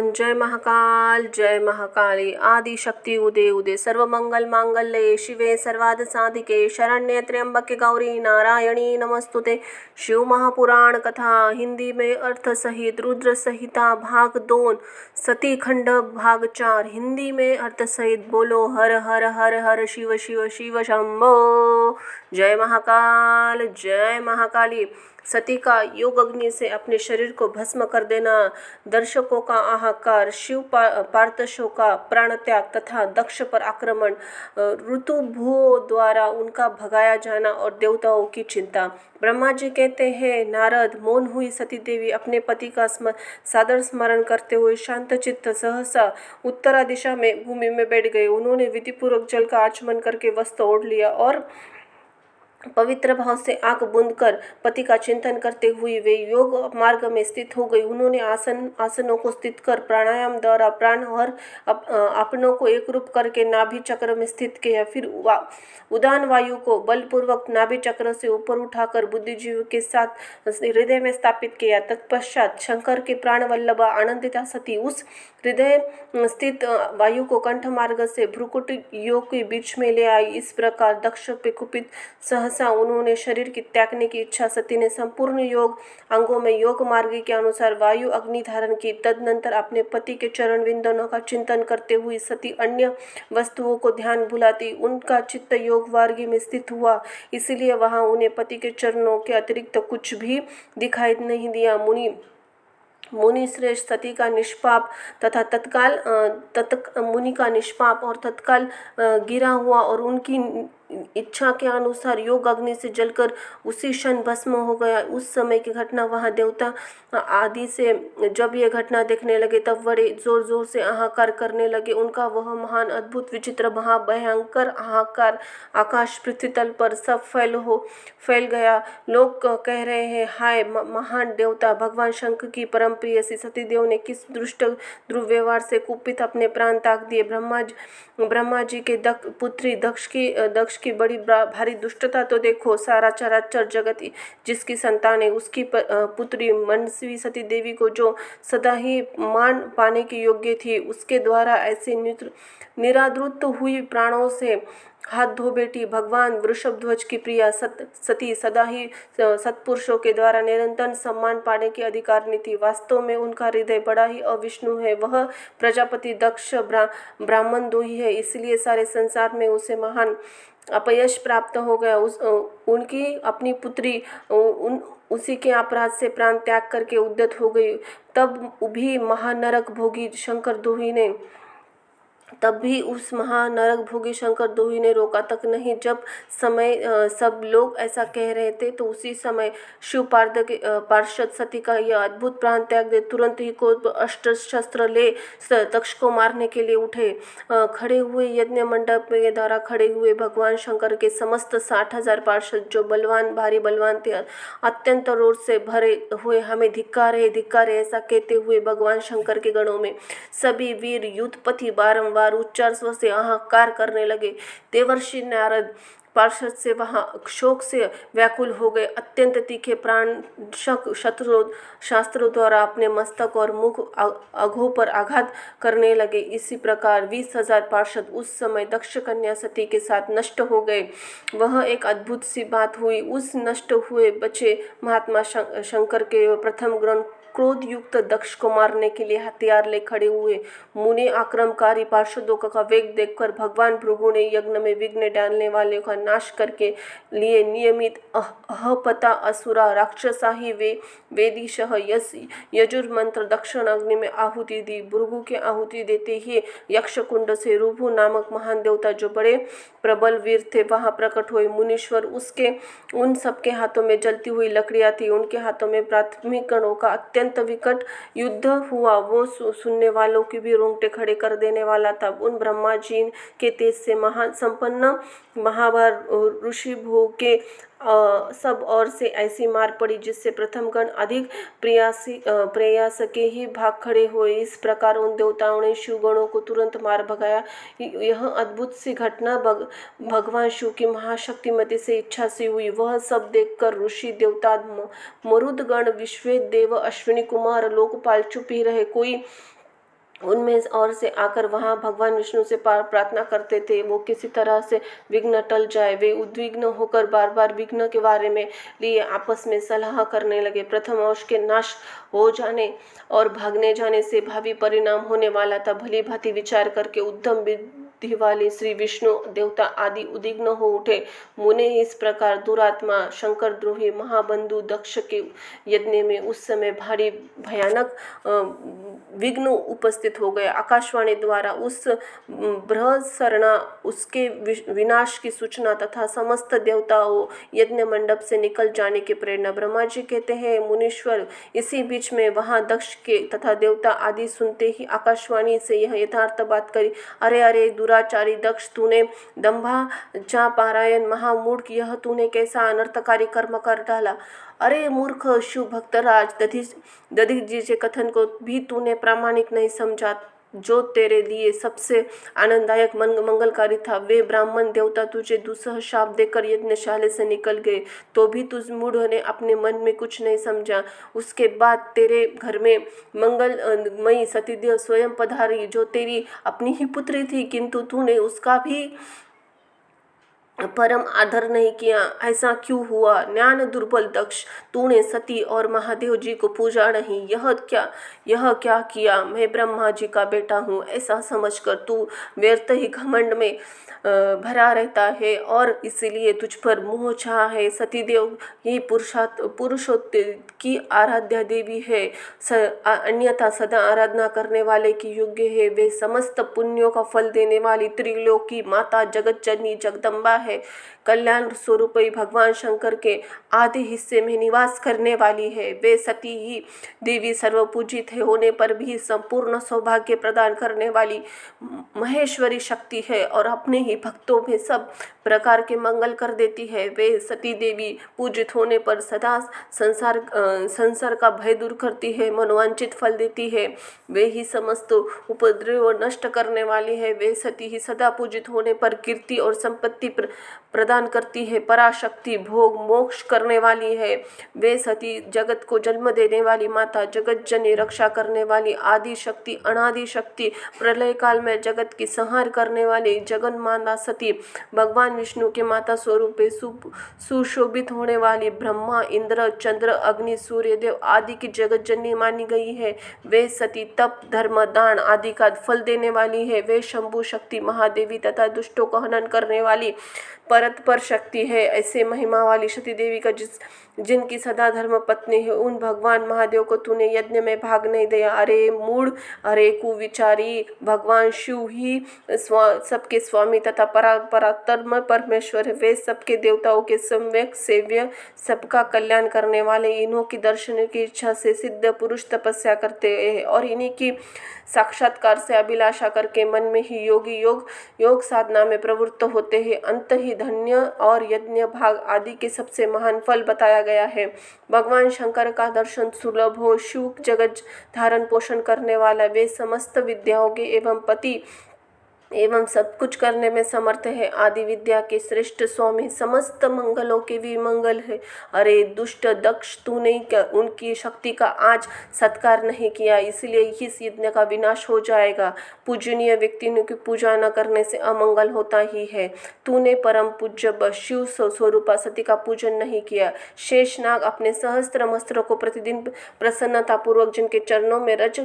जय महाकाल जय महाकाली आदि शक्ति उदे उदे सर्वमंगल मांगल्ये शिवे सर्वार्थ साधिके शरण्ये त्र्यंबके गौरी नारायणी नमस्तुते। शिव महापुराण कथा हिंदी में अर्थ सहित रुद्र संहिता भाग 2 सती खंड भाग 4 हिंदी में अर्थ सहित। बोलो हर हर हर हर शिव शिव शिव शंभो। जय महाकाल जय महाकाली। सती का योग अग्नि से अपने शरीर को भस्म कर देना, दर्शकों का हाहाकार, शिव पार्थशों का प्राण त्याग तथा दक्ष पर आक्रमण, ऋतुभुओं द्वारा उनका भगाया जाना और देवताओं की चिंता। ब्रह्मा जी कहते हैं, नारद, मौन हुई सती देवी अपने पति का सादर स्मरण करते हुए शांत चित्त सहसा उत्तरा दिशा में भूमि में बैठ गए। उन्होंने विधिपूर्वक जल का आचमन करके वस्त्र ओढ़ लिया और पवित्र भाव से आंख बूंद कर पति का चिंतन करते हुए वे योग मार्ग में स्थित हो गई। उन्होंने आसनों को स्थित कर प्राणायाम द्वारा प्राण और अपनों को एक रूप करके नाभि चक्र में स्थित किया। फिर उदान वायु को बलपूर्वक नाभि चक्र से ऊपर उठाकर बुद्धिजीव के साथ हृदय में स्थापित किया। तत्पश्चात शंकर के प्राण वल्लभा आनंदिता सती उस हृदय स्थित वायु को कंठ मार्ग से भ्रुकुट योग के बीच में ले आई। इस प्रकार दक्ष पे कुपित सहसा उन्होंने शरीर की त्यागने की इच्छा सती ने संपूर्ण योग अंगों में योग मार्ग के अनुसार वायु अग्नि धारण की। तदनंतर अपने पति के चरण विंदनों का चिंतन करते हुए सती अन्य वस्तुओं को ध्यान भुलाती उनका चित्त योग मार्ग में स्थित हुआ, इसलिए वहां उन्हें पति के चरणों के अतिरिक्त कुछ भी दिखाई नहीं दिया। मुनि श्रेष्ठ सती का निष्पाप तथा मुनि का निष्पाप और तत्काल गिरा हुआ और उनकी इच्छा के अनुसार योग अग्नि से जलकर उसी क्षण भस्म हो गया। उस समय की घटना वहां देवता आदि से जब ये घटना देखने लगे तब बड़े जोर जोर से हाहाकार करने लगे। उनका वह महान अद्भुत विचित्र महाभयंकर हाहाकार आकाश पृथ्वी तल पर सब फैल गया। लोग कह रहे हैं, हाय महान देवता भगवान शंकर की परम प्रिय सती देव ने किस दुष्ट दुर्व्यवहार से कुपित अपने प्राण त्याग दिए। ब्रह्मा जी के पुत्री दक्ष की बड़ी भारी दुष्टता तो देखो। सारा चराचर जगत जिसकी संतान है उसकी पुत्री मनस्वी सती देवी को जो सदा ही मान पाने की योग्य थी, उसके द्वारा ऐसे निरादृत हुई प्राणों से हाथ धो बैठी। भगवान वृषभध्वज की प्रिया सती सदा ही सत्पुरुषों के द्वारा निरंतर सम्मान पाने की अधिकारिणी थी। वास्तव में उनका हृदय बड़ा ही अविष्णु है। वह प्रजापति दक्ष ब्राह्मण द्रोही है, इसलिए सारे संसार में उसे महान अपयश प्राप्त हो गया। उनकी अपनी पुत्री उसी के अपराध से प्राण त्याग करके उद्यत हो गई। तब भी महानरक भोगी शंकर द्रोही ने रोका तक नहीं। जब सब लोग ऐसा कह रहे थे तो उसी समय शिव पार्षद सती का यह अद्भुत प्राण त्याग दे तुरंत ही को अस्त्र शस्त्र ले दक्ष को मारने के लिए उठे। खड़े हुए यज्ञ मंडप के द्वारा खड़े हुए भगवान शंकर के समस्त 60,000 पार्षद जो भारी बलवान थे, अत्यंत रोष से भरे हुए हमें धिक्कार है ऐसा कहते हुए भगवान शंकर के गणों में सभी वीर युद्धपति बारंबार उच्चार स्वर से हाहाकार करने लगे। देवर्षि नारद पार्षद से वहां शोक से व्याकुल हो गए। अत्यंत तीखे प्राण शास्त्रों द्वारा अपने मस्तक और मुख अघों पर आघात करने लगे। इसी प्रकार 20,000 पार्षद उस समय दक्ष कन्या सती के साथ नष्ट हो गए। वह एक अद्भुत सी बात हुई। उस नष्ट हुए बचे महात्मा शंकर के प्रथम ग्रंथ क्रोध युक्त दक्ष को मारने के लिए हथियार ले खड़े हुए। मुनि आक्रमणकारी पार्षदों का वेग देखकर भगवान भृगु ने यज्ञ में विघ्न डालने वाले का नाश करके लिए नियमित अहपता असुरा राक्षसा ही वेदिशः यजुर मंत्र दक्षिण अग्नि में आहुति दी। भृगु के आहुति देते ही यक्षकुंड से रुभु नामक महान देवता जो बड़े प्रबल वीर थे वहां प्रकट हुए। मुनीश्वर उन सबके हाथों में जलती हुई लकड़ियां थी। उनके हाथों में प्राथमिक गणों का अत्यंत विकट युद्ध हुआ। वो सुनने वालों की भी रोंगटे खड़े कर देने वाला था। उन ब्रह्मा जी के तेज से महान संपन्न महाभार ऋषि भोग के सब और से ऐसी मार पड़ी जिससे प्रथम गण अधिक प्रयास के ही भाग खड़े हुए। इस प्रकार उन देवताओं ने शिव गणों को तुरंत मार भगाया। यह अद्भुत सी घटना भगवान शिव की महाशक्तिमती से इच्छा से हुई। वह सब देखकर ऋषि देवता मरुदगण विश्वेदेव अश्विनी कुमार लोकपाल चुप ही रहे। कोई उनमें और से आकर वहाँ भगवान विष्णु से प्रार्थना करते थे वो किसी तरह से विघ्न टल जाए। वे उद्विग्न होकर बार बार विघ्न के बारे में लिए आपस में सलाह करने लगे। प्रथम अंश के नाश हो जाने और भागने जाने से भावी परिणाम होने वाला था। भली भांति विचार करके उद्धम बुद्धि वाले श्री विष्णु देवता आदि उद्विग्न हो उठे। मुने इस प्रकार दुरात्मा शंकर द्रोही महाबंधु दक्ष के यज्ञ में उस समय भारी भयानक विघ्न उपस्थित हो गया। आकाशवाणी द्वारा उस बृहस्सरणा उसके विनाश की सूचना तथा समस्त देवताओं यज्ञ मंडप से निकल जाने की प्रेरणा। ब्रह्मा जी कहते हैं मुनीश्वर, इसी बीच में वहाँ दक्ष के तथा देवता आदि सुनते ही आकाशवाणी से यह यथार्थ बात करी। अरे अरे दुराचारी दक्ष, तूने दंभा पारायण महामूर्ख, यह तूने कैसा अनर्थकारी कर्म कर डाला। अरे मूर्ख शिव भक्तराज, दधिच जी के कथन को भी तूने प्रामाणिक नहीं समझा जो तेरे लिए सबसे आनंददायक मंगलकारी था। वे ब्राह्मण देवता तुझे दुस्सह शाप देकर यज्ञशाला से निकल गए, तो भी तुझ मूढ़ ने अपने मन में कुछ नहीं समझा। उसके बाद तेरे घर में मंगलमयी सतीदेव स्वयं पधारी, जो तेरी अपनी ही पुत्री थी, किंतु तूने उसका भी परम आदर नहीं किया। ऐसा क्यों हुआ? ज्ञान दुर्बल दक्ष, तूने सती और महादेव जी को पूजा नहीं। यह क्या किया? मैं ब्रह्मा जी का बेटा हूँ ऐसा समझकर तू व्यर्थ ही घमंड में भरा रहता है और इसलिए तुझ पर मोह छा है। सतीदेव ही पुरुषोत्त की आराध्या देवी है, अन्यथा सदा आराधना करने वाले की योग्य है। वे समस्त पुण्यों का फल देने वाली त्रिलोकी माता जगत जननी जगदम्बा है। कल्याण स्वरूपी भगवान शंकर के आधे हिस्से में निवास करने वाली है। वे सती ही देवी सर्वपूजित है होने पर भी संपूर्ण सौभाग्य प्रदान करने वाली महेश्वरी शक्ति है और अपने ही भक्तों में सब प्रकार के मंगल कर देती है। वे सती देवी पूजित होने पर सदा संसार का भय दूर करती है, मनोवांछित फल देती है। वे ही समस्त उपद्रव नष्ट करने वाली है। वे सती ही सदा पूजित होने पर कीर्ति और संपत्ति प्रदान करती है, पराशक्ति भोग मोक्ष करने वाली है। वे सती जगत को जन्म देने वाली माता, जगत जननी, रक्षा करने वाली आदि शक्ति, अनादि शक्ति, प्रलय काल में जगत की संहार करने वाली जगन माता सती, भगवान विष्णु के माता स्वरूप सुशोभित होने वाली ब्रह्मा इंद्र चंद्र अग्नि सूर्यदेव आदि की जगत जननी मानी गई है। वे सती तप धर्म दान आदि का फल देने वाली है। वे शंभु शक्ति महादेवी तथा दुष्टों का हनन करने वाली परतपर शक्ति है। ऐसे महिमा वाली सती देवी का जिनकी सदा धर्म पत्नी है, उन भगवान महादेव को तूने यज्ञ में भाग नहीं दिया। अरे मूढ़, अरे कुविचारी, भगवान शिव ही सबके स्वामी तथा परात्पर परमेश्वर है। वे सबके देवताओं के सम्यक सेव्य, सबका कल्याण करने वाले। इन्हों की दर्शन की इच्छा से सिद्ध पुरुष तपस्या करते हैं और इन्हीं की साक्षात्कार से अभिलाषा करके मन में ही योग साधना में प्रवृत्त होते हैं। अंत ही धन्य और यज्ञ भाग आदि के सबसे महान फल बताया गया है। भगवान शंकर का दर्शन सुलभ हो। शिव जगत धारण पोषण करने वाला, वे समस्त विद्याओं के एवं पति एवं सब कुछ करने में समर्थ है। आदि विद्या के श्रेष्ठ स्वामी, समस्त मंगलों के भी मंगल है। अरे दुष्ट दक्ष, तूने उनकी शक्ति का आज सत्कार नहीं किया, इसलिए इस यज्ञ का विनाश हो जाएगा। पूजनीय व्यक्तियों की पूजा न करने से अमंगल होता ही है। तूने परम पूज्य शिव स्वरूपा सती का पूजन नहीं किया। शेषनाग अपने सहस्त्र वस्त्रों को प्रतिदिन प्रसन्नता पूर्वक जिनके चरणों में रज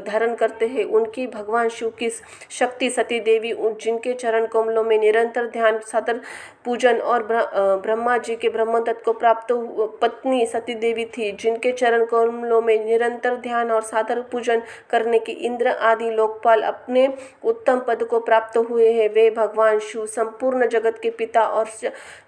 धारण करते हैं, उनकी भगवान शिव की शक्ति सती देवी, जिनके चरण कमलों में निरंतर ध्यान सादर पूजन और ब्रह्मा जी के ब्रह्मदत्त को प्राप्त पत्नी सती देवी थी, जिनके चरण कमलों में निरंतर ध्यान और सादर पूजन करने की इंद्र आदि लोकपाल अपने उत्तम पद को प्राप्त हुए हैं। वे भगवान शिव संपूर्ण जगत के पिता और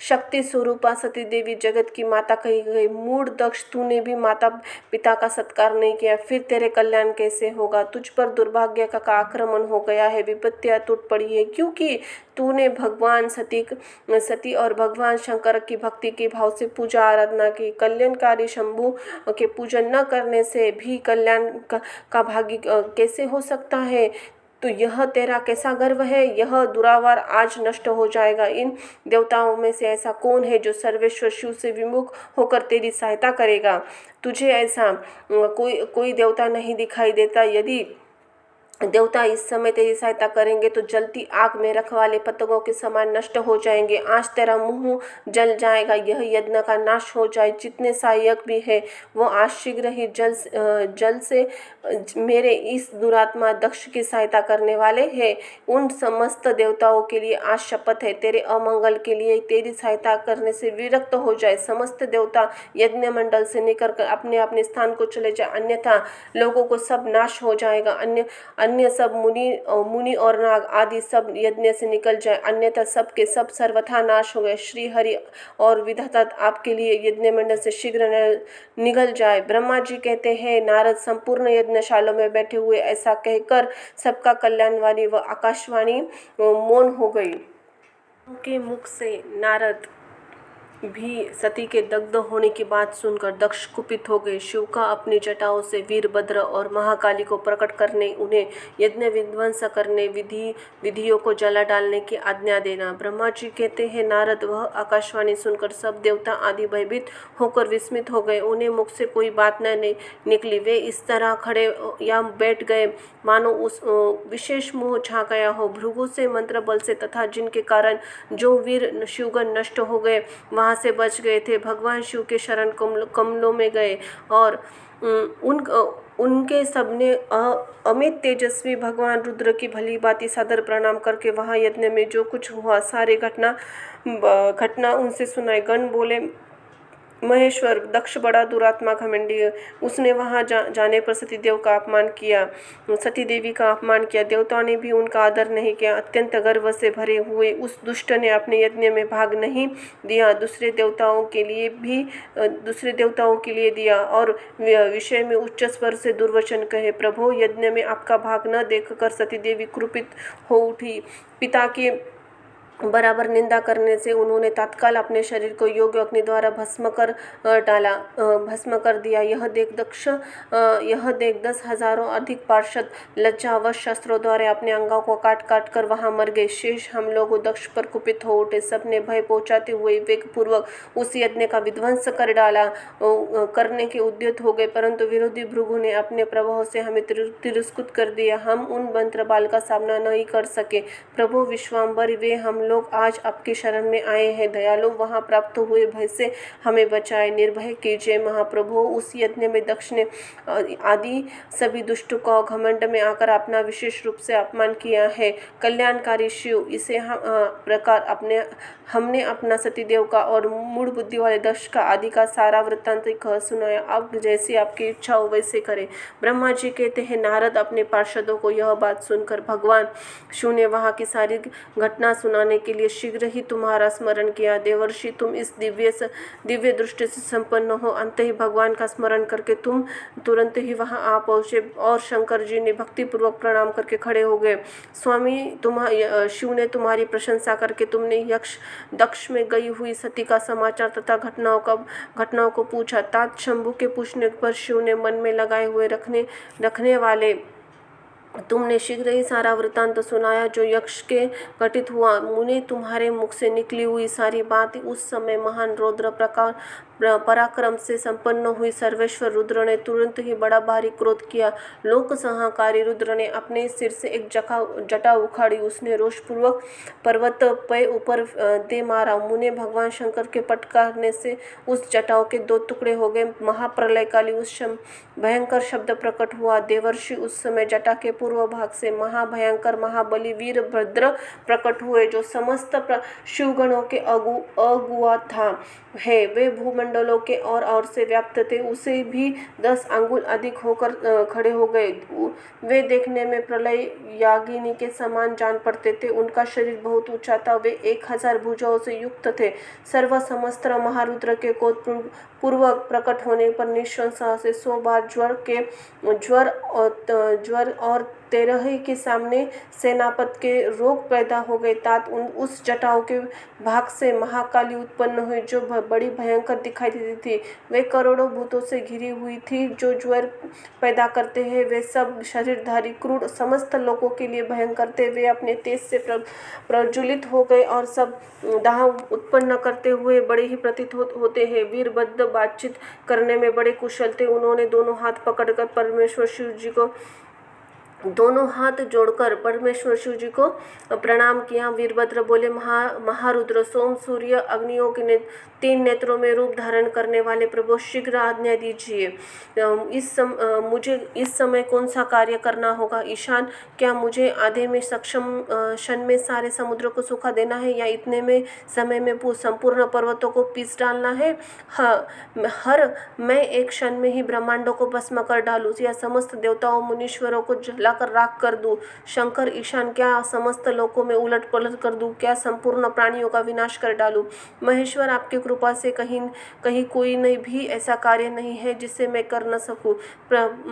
शक्ति स्वरूपा सती देवी जगत की माता कही गई। मूढ़ दक्ष, तूने भी माता पिता का सत्कार नहीं किया, फिर तेरे कल्याण कैसे होगा? तुझ पर दुर्भाग्य का आक्रमण हो गया है, विपत्तियां टूट पड़ी है, क्योंकि तूने भगवान सती और भगवान शंकर की भक्ति के भाव से पूजा आराधना की। कल्याणकारी शंभु के पूजन न करने से भी कल्याण का भागी कैसे हो सकता है? तो यह तेरा कैसा गर्व है? यह दुरावार आज नष्ट हो जाएगा। इन देवताओं में से ऐसा कौन है जो सर्वेश्वर शिव से विमुख होकर तेरी सहायता करेगा? तुझे ऐसा कोई देवता नहीं दिखाई देता। यदि देवता इस समय तेरी सहायता करेंगे तो जलती आग में रखवाले पतंगों के समान नष्ट हो जाएंगे। आज तेरा मुंह जल जाएगा, यह यज्ञ का नाश हो जाए। जितने सहायक भी है वो आज शीघ्र ही जल से मेरे इस दुरात्मा दक्ष की सहायता करने वाले हैं। उन समस्त देवताओं के लिए आज शपथ है, तेरे अमंगल के लिए तेरी सहायता करने से विरक्त हो जाए। समस्त देवता यज्ञ मंडल से निकल कर अपने अपने स्थान को चले जाए, अन्यथा लोगों को सब नाश हो जाएगा। अन्य सब मुनि और नाग आदि सब यज्ञ से निकल जाए, अन्यथा सब के सब सर्वथा नाश हो गए। श्री हरि और विधाता आपके लिए यज्ञ मंडल से शीघ्र निकल जाए। ब्रह्मा जी कहते हैं, नारद संपूर्ण यज्ञशाला में बैठे हुए ऐसा कहकर सबका कल्याण वाली व आकाशवाणी मौन हो गई। उनके मुख से नारद भी सती के दग्ध होने की बात सुनकर दक्ष कुपित हो गए। शिव का अपनी जटाओं से वीरभद्र और महाकाली को प्रकट करने, उन्हें यज्ञ विध्वंस करने, विधियों को जला डालने की आज्ञा देना। ब्रह्मा जी कहते हैं, नारद वह आकाशवाणी सुनकर सब देवता आदि भयभीत होकर विस्मित हो गए। उन्हें मुख से कोई बात न निकली। वे इस तरह खड़े या बैठ गए मानो उस विशेष मोह छा गया हो। भृगु से मंत्र बल से तथा जिनके कारण जो वीर शिवगण नष्ट हो गए वहाँ से बच गए थे, भगवान शिव के शरण कमलों में गए और उनके सबने अमित तेजस्वी भगवान रुद्र की भली भांति सादर प्रणाम करके वहाँ यज्ञ में जो कुछ हुआ सारे घटना उनसे सुनाई। गण बोले, महेश्वर दक्ष बड़ा दुरात्मा घमंडी है, उसने वहां जाने पर सती देवी का अपमान किया। देवताओं ने भी उनका आदर नहीं किया। अत्यंत गर्व से भरे हुए उस दुष्ट ने अपने यज्ञ में भाग नहीं दिया, दूसरे देवताओं के लिए दिया और विषय में उच्च स्वर से दुर्वचन कहे। प्रभु, यज्ञ में आपका भाग न देखकर सती देवी क्रुपित हो उठी। पिता की बराबर निंदा करने से उन्होंने तत्काल अपने शरीर को योग्य अग्नि द्वारा भस्म कर दिया। यह देख 10,000 अधिक पार्षद लज्जावश शस्त्रों द्वारा अपने अंगों को काट कर वहां मर गए। शेष हम लोग दक्ष पर कुपित हो उठे। सबने भय पहुंचाते हुए वेग पूर्वक उस यज्ञ का विध्वंस करने के उद्यत हो गए, परंतु विरोधी भृगु ने अपने प्रभाव से हमें तिरस्कृत कर दिया। हम उन मंत्र बाल का सामना नहीं कर सके। प्रभु विश्वाम्बर, वे हम लोग आज आपकी शरण में आए हैं। दयालु, वहां प्राप्त हुए भय से हमें बचाए, निर्भय कीजिए। महाप्रभु, उस यज्ञ में दक्ष ने आदि सभी दुष्टों को घमंड में आकर अपना विशेष रूप से अपमान किया है। कल्याणकारी शिव, इसे प्रकार हमने अपना सतीदेव का और मूढ़ बुद्धि वाले दक्ष का आदि का सारा वृत्तांत कह सुनाया। अब जैसी आपकी इच्छा हो वैसे करें। ब्रह्मा जी कहते हैं, नारद अपने पार्षदों को यह बात सुनकर भगवान शिव ने वहां की सारी घटना सुनाने के लिए शीघ्र ही तुम्हारा स्मरण किया। देवर्षि, तुम इस दिव्य दृष्टि से संपन्न हो। अंत ही भगवान का स्मरण करके तुम तुरंत ही वहां आ पहुंचे और शंकर जी ने भक्तिपूर्वक प्रणाम करके खड़े हो गए। स्वामी, शिव ने तुम्हारी प्रशंसा करके तुमने दक्ष में गई हुई सती का समाचार तथा घटनाओं को पूछा। तात शंभु के पूछने पर शिव ने मन में लगाए हुए रखने वाले तुमने शीघ्र ही सारा वृत्तांत सुनाया जो यक्ष के घटित हुआ। मुने, तुम्हारे मुख से निकली हुई सारी बात उस समय महान रौद्र पराक्रम से संपन्न हुई। सर्वेश्वर रुद्र ने तुरंत ही बड़ा भारी क्रोध किया। लोक संहाकारी रुद्र ने अपने सिर से एक जटा उखाड़ी। उसने रोषपूर्वक पर्वत पे ऊपर दे मारा। मुने, भगवान शंकर के पटकारने से उस जटाओं के 2 टुकड़े हो गए। महाप्रलयकाली उस भयंकर शब्द प्रकट हुआ। देवर्षि, उस समय जटा के पूर्व भाग से महाभयंकर महाबली वीरभद्र प्रकट हुए, जो समस्त शिवगणों के अगुआ था है। वे भूमंडलों के और से व्याप्त थे, उसे भी 10 अंगुल अधिक होकर खड़े हो गए। वे देखने में प्रलय यागिनी के समान जान पड़ते थे। उनका शरीर बहुत ऊंचा था। वे 1000 भुजाओं से युक्त थे। सर्व समस्त्र महारुद्र के क्रोध पूर्वक प्रकट होने पर निःशंस से 100 बार ज्वर और 13 के सामने सेनापत के रोग पैदा हो गए। तात उस जटाओं के भाग से महाकाली उत्पन्न हुई, जो बड़ी भयंकर दिखाई देती थी। वे करोड़ों भूतों से घिरी हुई थी जो ज्वर पैदा करते हैं। वे सब शरीरधारी क्रूर समस्त लोगों के लिए भयंकर थे। वे अपने तेज से प्रज्वलित हो गए और सब दाह उत्पन्न करते हुए बड़े ही प्रतीत होते हैं। वीरभद्र बातचीत करने में बड़े कुशल थे। उन्होंने दोनों हाथ पकड़कर परमेश्वर शिव जी को दोनों हाथ जोड़कर परमेश्वर शिव जी को प्रणाम किया। वीरभद्र बोले, महारुद्र, सोम, सूर्य, अग्नियों के 3 नेत्रों में रूप धारण करने वाले प्रभु, शीघ्र आज्ञा दीजिए। मुझे इस समय कौन सा कार्य करना होगा? ईशान, क्या मुझे आधे में सक्षम क्षण में सारे समुद्र को सूखा देना है, या इतने में समय में संपूर्ण पर्वतों को पीस डालना है? मैं एक क्षण में ही ब्रह्मांडों को भस्म कर डालूं, या समस्त देवताओं मुनीश्वरों को जलाकर राख कर दूं? शंकर, ईशान, क्या समस्त लोकों में उलट पलट कर दूं? क्या संपूर्ण प्राणियों का विनाश कर डालूं? महेश्वर, आपकी कृपा से कहीं कोई नहीं भी ऐसा कार्य नहीं है जिसे मैं कर न सकूं।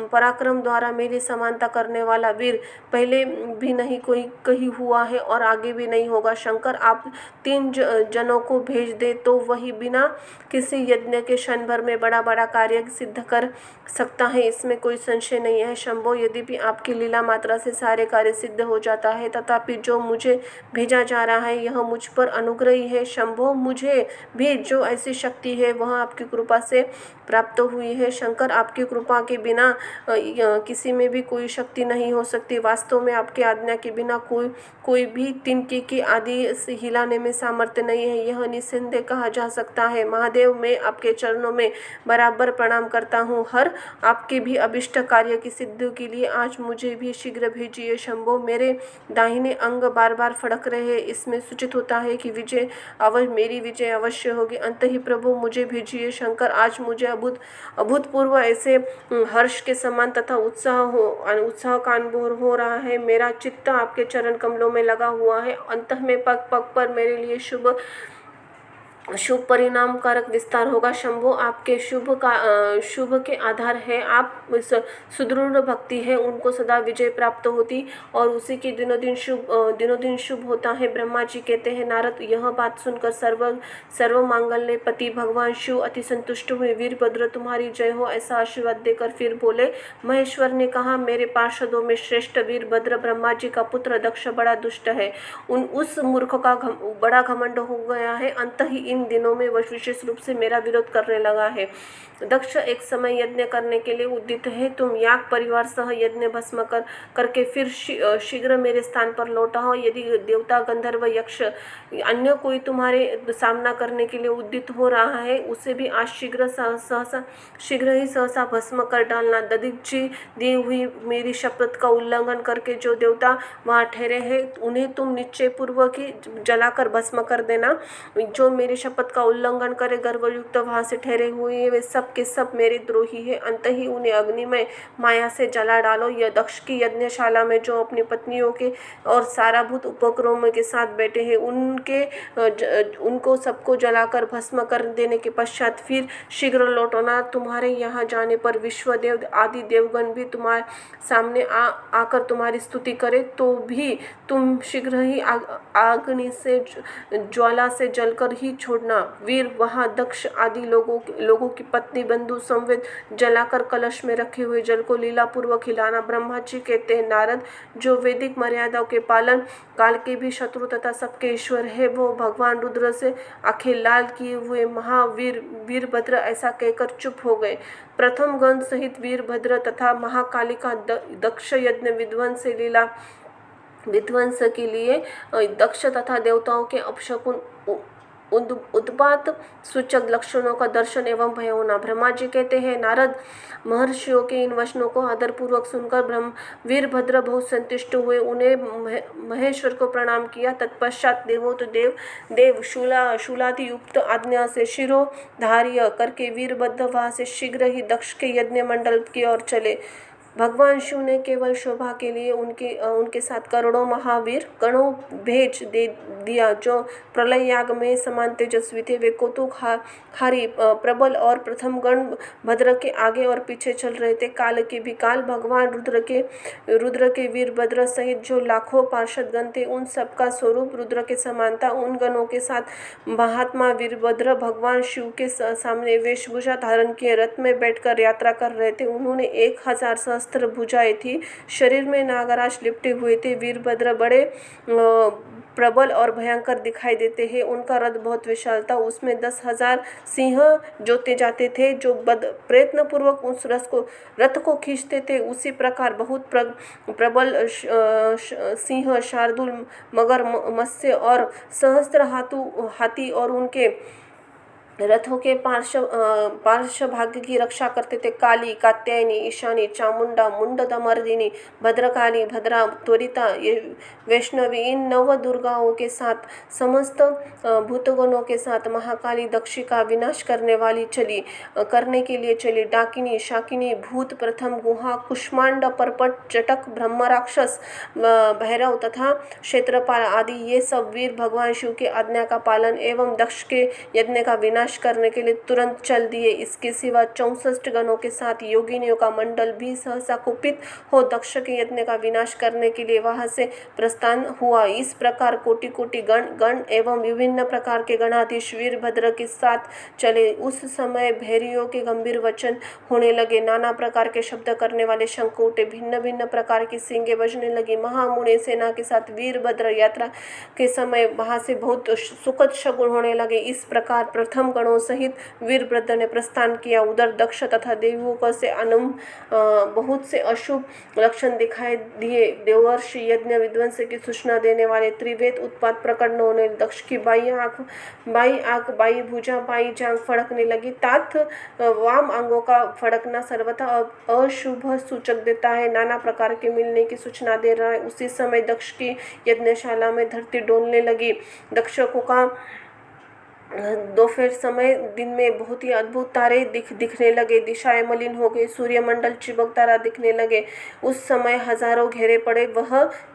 पराक्रम द्वारा मेरी समानता करने वाला वीर पहले भी नहीं कोई कहीं हुआ है और आगे भी नहीं होगा। शंकर, आप 3 जनों को भेज दे तो वही बिना किसी यज्ञ के क्षण भर में बड़ा बड़ा कार्य सिद्ध कर सकता है, इसमें कोई संशय नहीं है। शंभो, यद्यपि आपकी लीला मात्रा से सारे कार्य सिद्ध हो जाता है, तथापि जो मुझे भेजा जा रहा है यह मुझ पर अनुग्रह ही है। शंभो, मुझे भी जो ऐसी शक्ति है वह आपकी कृपा से प्राप्त हुई है। शंकर, आपकी कृपा के बिना किसी में भी कोई शक्ति नहीं हो सकती। वास्तव में आपकी आज्ञा के बिना कोई भी तिनके की आदि से हिलाने में सामर्थ्य नहीं है, यह निस्संदेह कहा जा सकता है। महादेव, मैं आपके चरणों में बराबर प्रणाम करता हूँ। हर आपके भी अभिष्ट कार्य की सिद्धि के लिए आज मुझे भी शीघ्र भेजिए। शंभो, मेरे दाहिने अंग बार बार फड़क रहे हैं, इसमें सूचित होता है कि मेरी विजय अवश्य होगी। अंत ही प्रभु, मुझे भेजिए। शंकर, आज मुझे अभूतपूर्व ऐसे हर्ष के समान तथा उत्साह का अनुभव हो रहा है। मेरा चित्त आपके चरण कमलों में लगा हुआ है। अंत में पग पग पर मेरे लिए शुभ परिणाम कारक विस्तार होगा। शंभो, आपके शुभ के आधार है। आप सुदृढ़ भक्ति है, उनको सदा विजय प्राप्त होती और उसी की दिनों दिन शुभ होता है। ब्रह्मा जी कहते हैं, नारद, यह बात सुनकर सर्व मांगल्य पति भगवान शिव अति संतुष्ट हुए। वीरभद्र, तुम्हारी जय हो, ऐसा आशीर्वाद देकर फिर बोले। महेश्वर ने कहा, मेरे पार्षदों में श्रेष्ठ वीरभद्र ब्रह्मा जी का पुत्र दक्ष बड़ा दुष्ट है। उस मूर्ख का बड़ा घमंड हो गया है। अंत ही इन दिनों में वह विशेष रूप से मेरा विरोध करने लगा है। दक्ष एक समय यज्ञ करने के लिए उद्यत है। तुम याग परिवार सह यज्ञ भस्म करके फिर शीघ्र मेरे स्थान पर लौटा हो। यदि देवता, गंधर्व, यक्ष अन्य कोई तुम्हारे सामना करने के लिए उद्यत हो रहा है, उसे भी आज शीघ्र ही सहसा भस्म कर डालना। दधिची दी हुई मेरी शपथ का उल्लंघन करके जो देवता वहाँ ठहरे हैं, उन्हें तुम निश्चय पूर्वक ही जलाकर भस्म कर देना। जो मेरी शपथ का उल्लंघन करे, गर्वयुक्त वहाँ से ठहरे हुए, वे सब के सब मेरे द्रोही है। अंत ही उन्हें अग्नि में माया से जला डालो। यह दक्ष की यज्ञशाला में जो अपनी पत्नियों के और साराभूत उपक्रमों के साथ बैठे हैं, उनको सबको जलाकर भस्म कर देने के पश्चात फिर शीघ्र लौटना। तुम्हारे यहाँ जाने पर विश्वदेव आदि देवगण भी तुम्हारे सामने आकर तुम्हारी स्तुति करे, तो भी तुम शीघ्र ही अग्नि से ज्वाला से जलकर ही छोड़ना। वीर, वहाँ दक्ष आदि लोगों की पत्नी बंधु समवेत जलाकर कलश में रखे हुए जल को लीला पूर्वक हिलाना। ब्रह्मा जी कहते हैं, नारद, जो वैदिक मर्यादाओं के पालन काल के भी शत्रु तथा सबके ईश्वर है, वो भगवान रुद्र से आंखें लाल किए हुए महावीर वीरभद्र ऐसा कहकर चुप हो गए। प्रथम गण सहित वीरभद्र तथा महाकालिका दक्ष यज्ञ विध्वंस के लिए दक्ष तथा देवताओं के अपशकुन उत्पात सूचक लक्षणों का दर्शन एवं भय होना। ब्रह्मा जी कहते हैं, नारद, महर्षियों के इन वचनों को आदरपूर्वक सुनकर वीरभद्र बहुत संतुष्ट हुए। उन्हें महेश्वर को प्रणाम किया। तत्पश्चात देव शूलादि युक्त आज्ञा से शिरोधार्य करके वीरभद्र वहाँ से शीघ्र ही दक्ष के यज्ञ मंडल की ओर चले। भगवान शिव ने केवल शोभा के लिए उनके साथ करोड़ों महावीर गणों भेज दिया, जो प्रलय याग में समान तेजस्वी थे। वे कौतुकहारी प्रबल और प्रथम गण भद्र के आगे और पीछे चल रहे थे। काल के भी काल भगवान रुद्र के वीरभद्र सहित जो लाखों पार्षद गण थे, उन सबका स्वरूप रुद्र के समान था। उन गणों के साथ महात्मा वीरभद्र भगवान शिव के सामने वेशभूषा धारण किए रथ में बैठकर यात्रा कर रहे थे। उन्होंने 1000 सहस्त्र सहस्त्र भुजाएं थी, शरीर में नागराज लिपटे हुए थे। वीरभद्र बड़े प्रबल और भयंकर दिखाई देते हैं। उनका रथ बहुत विशाल था, उसमें 10,000 सिंह जोते जाते थे जो प्रयत्नपूर्वक उस रथ को खींचते थे। उसी प्रकार बहुत प्रबल सिंह, शार्दूल, मगर, मत्स्य और सहस्त्र हाथी और उनके रथों के पार्श्व भाग की रक्षा करते थे। काली, कात्यायनी, ईशानी, चामुंडा, मुंडदमर्दिनी, भद्रकाली, भद्रा, त्वरिता, ये वैष्णवी, इन 9 दुर्गाओं के साथ समस्त भूतगणों के साथ महाकाली दक्ष का विनाश करने के लिए चली। डाकिनी, शाकिनी, भूत, प्रथम गुहा, कुष्मांड, परपट, चटक, ब्रह्म राक्षस, भैरव तथा क्षेत्रपाल आदि ये सब वीर भगवान शिव की आज्ञा का पालन एवं दक्ष के यज्ञ का विनाश करने के लिए तुरंत चल दिए। इसके सिवा 64 गणों के साथ योगिनियों का मंडल भी सहसा कुपित हो दक्ष के यज्ञ का विनाश करने के लिए वहां से प्रस्थान हुआ। इस प्रकार कोटि कोटि गण एवं विभिन्न प्रकार के गणाधीश वीरभद्र के साथ चले। उस समय भैरियों के गंभीर वचन होने लगे, नाना प्रकार के शब्द करने वाले शंख उठे, भिन्न भिन्न प्रकार की सींगे बजने लगी। महामुनि सेना के साथ वीरभद्र यात्रा के समय वहां से बहुत सुखद शगुन होने लगे। इस प्रकार प्रथम गणों सहित वीरभद्र ने प्रस्थान किया। उधर दक्ष तथा देवों से बहुत से अशुभ लक्षण दिखाई दिए। देवर्षि यज्ञ विध्वंस की सूचना देने वाले त्रिवेद उत्पात प्रकट होने, दक्ष की बाई आंख, बाई भुजा, बाई जांघ फड़कने लगी। तात वाम अंगों का फड़कना सर्वथा अशुभ सूचक देता है, नाना प्रकार के मिलने की सूचना दे रहा है। उसी समय दक्ष की यज्ञशाला में धरती डोलने लगी। दक्षकों का दोपहर समय दिन में बहुत ही अद्भुत तारे दिखने लगे। दिशाएं मलिन हो गई, सूर्यमंडल चिबकता रहा दिखने लगे। उस समय हजारों घेरे पड़े,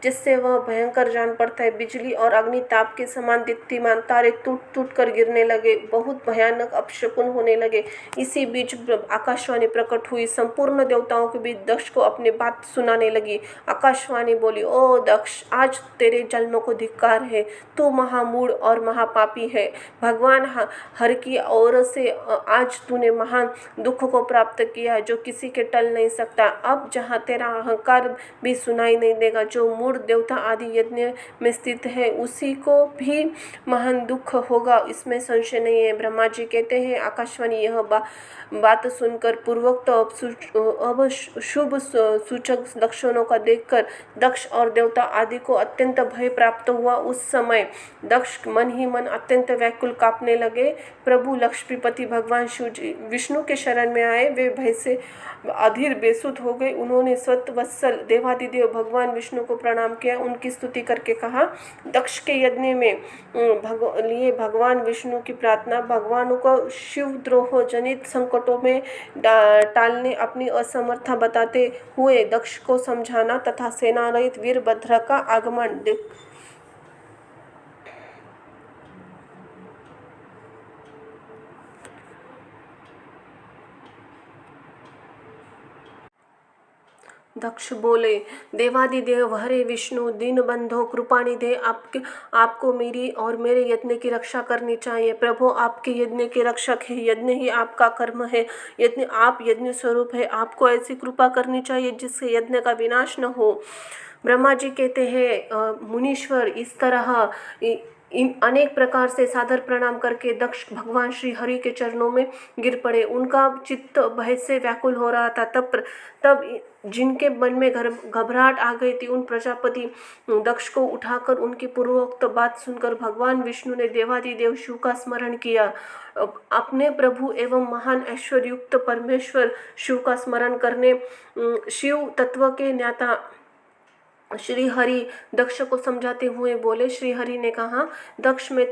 जिससे वह भयंकर जान पड़ता है। बिजली और अग्नि ताप के समान दीप्तिमान तारे टूट कर गिरने लगे, बहुत भयानक अपशकुन होने लगे। इसी बीच आकाशवाणी प्रकट हुई, संपूर्ण देवताओं के बीच दक्ष को अपनी बात सुनाने लगी। आकाशवाणी बोली, ओ दक्ष, आज तेरे जन्म को धिक्कार है, तू महामूढ़ और महापापी है। भगवान हर की ओर से आज तूने महान दुख को प्राप्त किया जो किसी के टल नहीं सकता। अब जहाँ तेरा अहंकार भी सुनाई नहीं देगा, जो मूढ़ देवता आदि यज्ञ में स्थित है उसी को भी महान दुख होगा, इसमें संशय नहीं है। ब्रह्मा जी कहते हैं, आकाशवाणी यह बात सुनकर पूर्वोक्त अब शुभ सूचक लक्षणों का देखकर दक्ष और देवता आदि को अत्यंत भय प्राप्त हुआ। उस समय दक्ष मन ही मन अत्यंत व्याकुल कांपने लगे। प्रभु लक्ष्मीपति भगवान शिव जी विष्णु के शरण में आए, वे भय से अधीर बेसुध हो गए। उन्होंने सतवत्सल देवादिदेव भगवान विष्णु को प्रणाम किया, उनकी स्तुति करके कहा, दक्ष के यज्ञ में लिए भगवान विष्णु की प्रार्थना, भगवानों को शिवद्रोह जनित संकटों में टालने अपनी असमर्था बताते हुए दक्ष को समझाना तथा सेना रहित वीरभद्र का आगमन। दक्ष बोले, देवादिदेव हरे विष्णु, दीन बंधो, कृपानिधे, आपको मेरी और मेरे यज्ञ की रक्षा करनी चाहिए। प्रभु आपके यज्ञ के रक्षक है, यज्ञ ही आपका कर्म है, आप यज्ञ स्वरूप है, आपको ऐसी कृपा करनी चाहिए जिससे यज्ञ का विनाश न हो। ब्रह्मा जी कहते हैं, मुनीश्वर, इस तरह इन अनेक प्रकार से सादर प्रणाम करके दक्ष भगवान श्री हरि के चरणों में गिर पड़े। उनका चित्त भय से व्याकुल हो रहा था। तब जिनके मन में घबराहट आ गई थी, उन प्रजापति दक्ष को उठाकर उनकी पूर्वोक्त बात सुनकर भगवान विष्णु ने देवादिदेव शिव का स्मरण किया। अपने प्रभु एवं महान ऐश्वर्युक्त परमेश्वर शिव का स्मरण करने शिव तत्व के ज्ञाता श्री हरि दक्ष को समझाते हुए बोले। श्री हरि ने कहा, दक्ष, मैं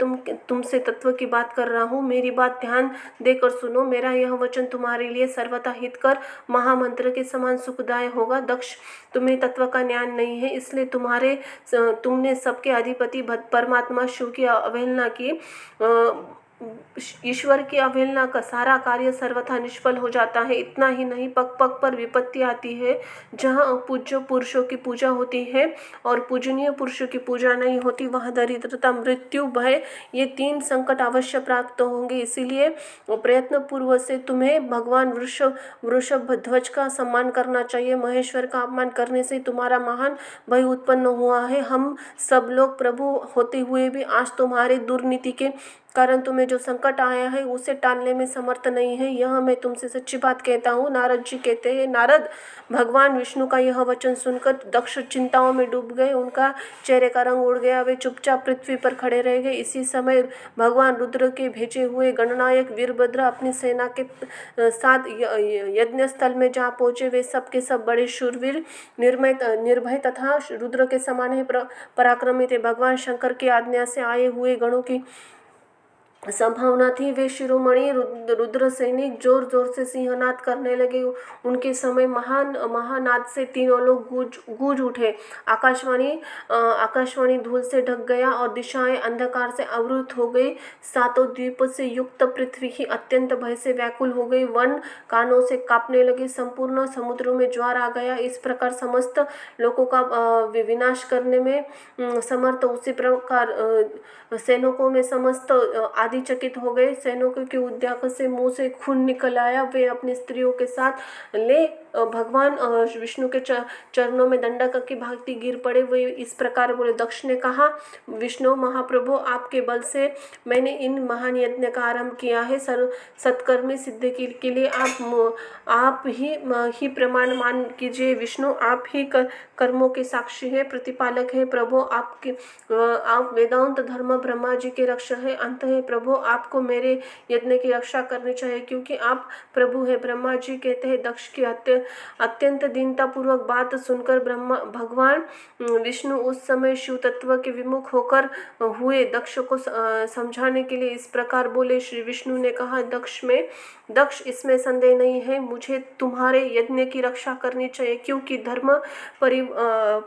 तुमसे तत्व की बात कर रहा हूँ, मेरी बात ध्यान देकर सुनो। मेरा यह वचन तुम्हारे लिए सर्वथा हितकर महामंत्र के समान सुखदाय होगा। दक्ष, तुम्हें तत्व का ज्ञान नहीं है, इसलिए तुमने सबके अधिपति परमात्मा शिव की अवहेलना की। ईश्वर की अवहेलना का सारा कार्य सर्वथा निष्फल हो जाता है। इतना ही नहीं, पग पग पर विपत्ति आती है। जहाँ पूज्य पुरुषों की पूजा होती है और पूजनीय पुरुषों की पूजा नहीं होती, वहाँ दरिद्रता, मृत्यु, भय, ये 3 संकट अवश्य प्राप्त होंगे। इसीलिए प्रयत्न पूर्वक से तुम्हें भगवान वृषभ ध्वज का सम्मान करना चाहिए। महेश्वर का अपमान करने से तुम्हारा महान भय उत्पन्न हुआ है। हम सब लोग प्रभु होते हुए भी आज तुम्हारे दुर्नीति के कारण तुम्हें जो संकट आया है उसे टालने में समर्थ नहीं है। यह मैं तुमसे सच्ची बात कहता हूँ। नारद जी कहते हैं, नारद, भगवान विष्णु का यह वचन सुनकर दक्ष चिंताओं में डूब गए। उनका चेहरे का रंग उड़ गया, वे चुपचाप पृथ्वी पर खड़े रह गए। इसी समय भगवान रुद्र के भेजे हुए गणनायक वीरभद्र अपनी सेना के साथ यज्ञ स्थल में जहाँ पहुँचे। वे सब के सब बड़े शूरवीर, निर्भय तथा रुद्र के समान ही पराक्रमी थे। भगवान शंकर की आज्ञा से आए हुए गणों की संभावना थी। वे शिरोमणि रुद्र सैनिक जोर जोर से सिंहनाद करने लगे। उनके समय महानाद से तीनों लोग गूंज उठे। आकाशवाणी धूल से ढक गया और दिशाएं अंधकार से आवृत हो गई। सातों द्वीप से युक्त पृथ्वी ही अत्यंत भय से व्याकुल हो गई। वन कानों से कांपने लगे। संपूर्ण समुद्रों में ज्वार आ गया। इस प्रकार समस्त लोगों का विनाश करने में समर्थ, उसी प्रकार सैनिकों में समस्त आदि चकित हो गए। सैनिकों के उद्योग से मुंह से खून निकल आया। वे अपनी स्त्रियों के साथ ले भगवान विष्णु के चरणों में दंडक की भांति गिर पड़े। वे इस प्रकार बोले, दक्ष ने कहा, विष्णु महाप्रभु, आपके बल से मैंने इन महान यज्ञ का आरंभ किया है। सत्कर्मी सिद्धि के लिए आप ही प्रमाण मान कीजिए। विष्णु, आप ही कर्मों के साक्षी है, प्रतिपालक है। प्रभु, आप वेदांत धर्म ब्रह्मा जी के रक्षक है, अंत है। प्रभु, आपको मेरे यज्ञ की रक्षा करनी चाहिए, क्योंकि आप प्रभु है। ब्रह्मा जी कहते हैं, दक्ष की अत्यंत दीनता पूर्वक बात सुनकर भगवान विष्णु उस समय शिव तत्व के विमुख होकर हुए। दक्ष को समझाने के लिए इस प्रकार बोले। श्री विष्णु ने कहा, दक्ष, इसमें संदेह नहीं है, मुझे तुम्हारे यज्ञ की रक्षा करनी चाहिए, क्योंकि धर्म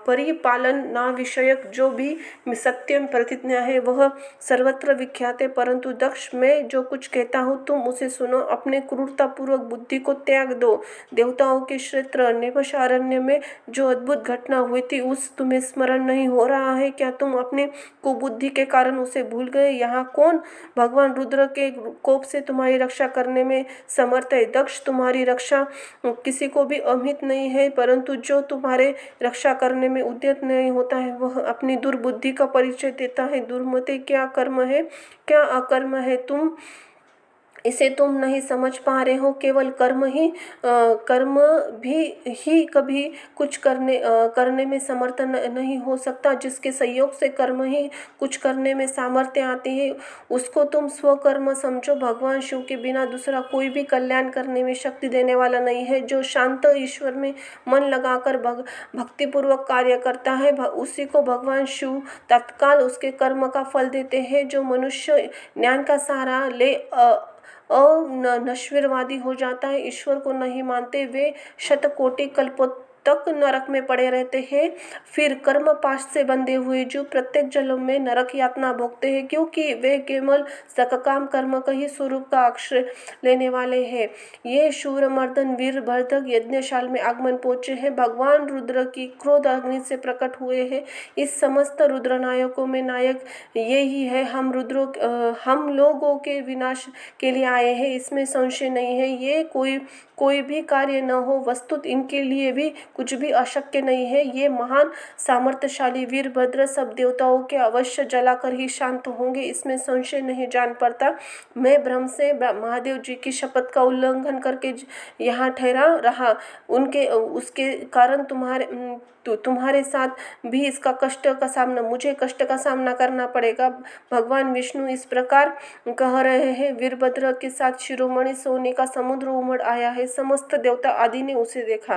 परिपालना विषयक जो भी सत्य प्रतिज्ञा है वह सर्वत्र विख्यात है। परंतु दक्ष, मैं जो कुछ कहता हूँ तुम उसे सुनो। अपने क्रूरतापूर्वक बुद्धि को त्याग दो। देवताओं के क्षेत्र नैमिषारण्य में जो अद्भुत घटना हुई थी उस तुम्हें स्मरण नहीं हो रहा है क्या? तुम अपने कुबुद्धि के कारण उसे भूल गए। यहाँ कौन भगवान रुद्र के कोप से तुम्हारी रक्षा करने में समर्थ है? दक्ष, तुम्हारी रक्षा किसी को भी अमित नहीं है, परंतु जो तुम्हारे रक्षा करने में उद्यत नहीं होता है वह अपनी दुर्बुद्धि का परिचय देता है। दुर्मते, क्या कर्म है क्या अकर्म है, इसे तुम नहीं समझ पा रहे हो। केवल कर्म भी ही कभी कुछ करने में समर्थ नहीं हो सकता। जिसके सहयोग से कर्म ही कुछ करने में सामर्थ्य आती है उसको तुम स्वकर्म समझो। भगवान शिव के बिना दूसरा कोई भी कल्याण करने में शक्ति देने वाला नहीं है। जो शांत ईश्वर में मन लगाकर भक्तिपूर्वक कार्य करता है उसी को भगवान शिव तत्काल उसके कर्म का फल देते हैं। जो मनुष्य ज्ञान का सहारा ले नश्वरवादी हो जाता है, ईश्वर को नहीं मानते, वे शतकोटि कल्पों तक नरक में पड़े रहते हैं। फिर कर्म पाश से बंधे हुए जो प्रत्येक जन्म में नरक यातना भोगते हैं, क्योंकि वे केवल सककाम कर्म का ही स्वरूप का आश्रय लेने वाले हैं। ये शूरमर्दन वीरभद्र यज्ञशाल में आगमन पहुंचे हैं। भगवान रुद्र की क्रोध अग्नि से प्रकट हुए हैं। इस समस्त रुद्र नायकों में नायक ये ही है। हम लोगों के विनाश के लिए आए हैं, इसमें संशय नहीं है। ये कोई भी कार्य न हो, वस्तुत इनके लिए भी कुछ भी अशक्य नहीं है। ये महान सामर्थ्यशाली वीरभद्र सब देवताओं के अवश्य जलाकर ही शांत होंगे, इसमें संशय नहीं जान पड़ता। मैं भ्रम से महादेव जी की शपथ का उल्लंघन करके यहाँ ठहरा रहा, उसके कारण तुम्हारे साथ भी मुझे कष्ट का सामना करना पड़ेगा। भगवान विष्णु इस प्रकार कह रहे हैं। वीरभद्र के साथ शिरोमणि सोने का समुद्र उमड़ आया है। समस्त देवता आदि ने उसे देखा।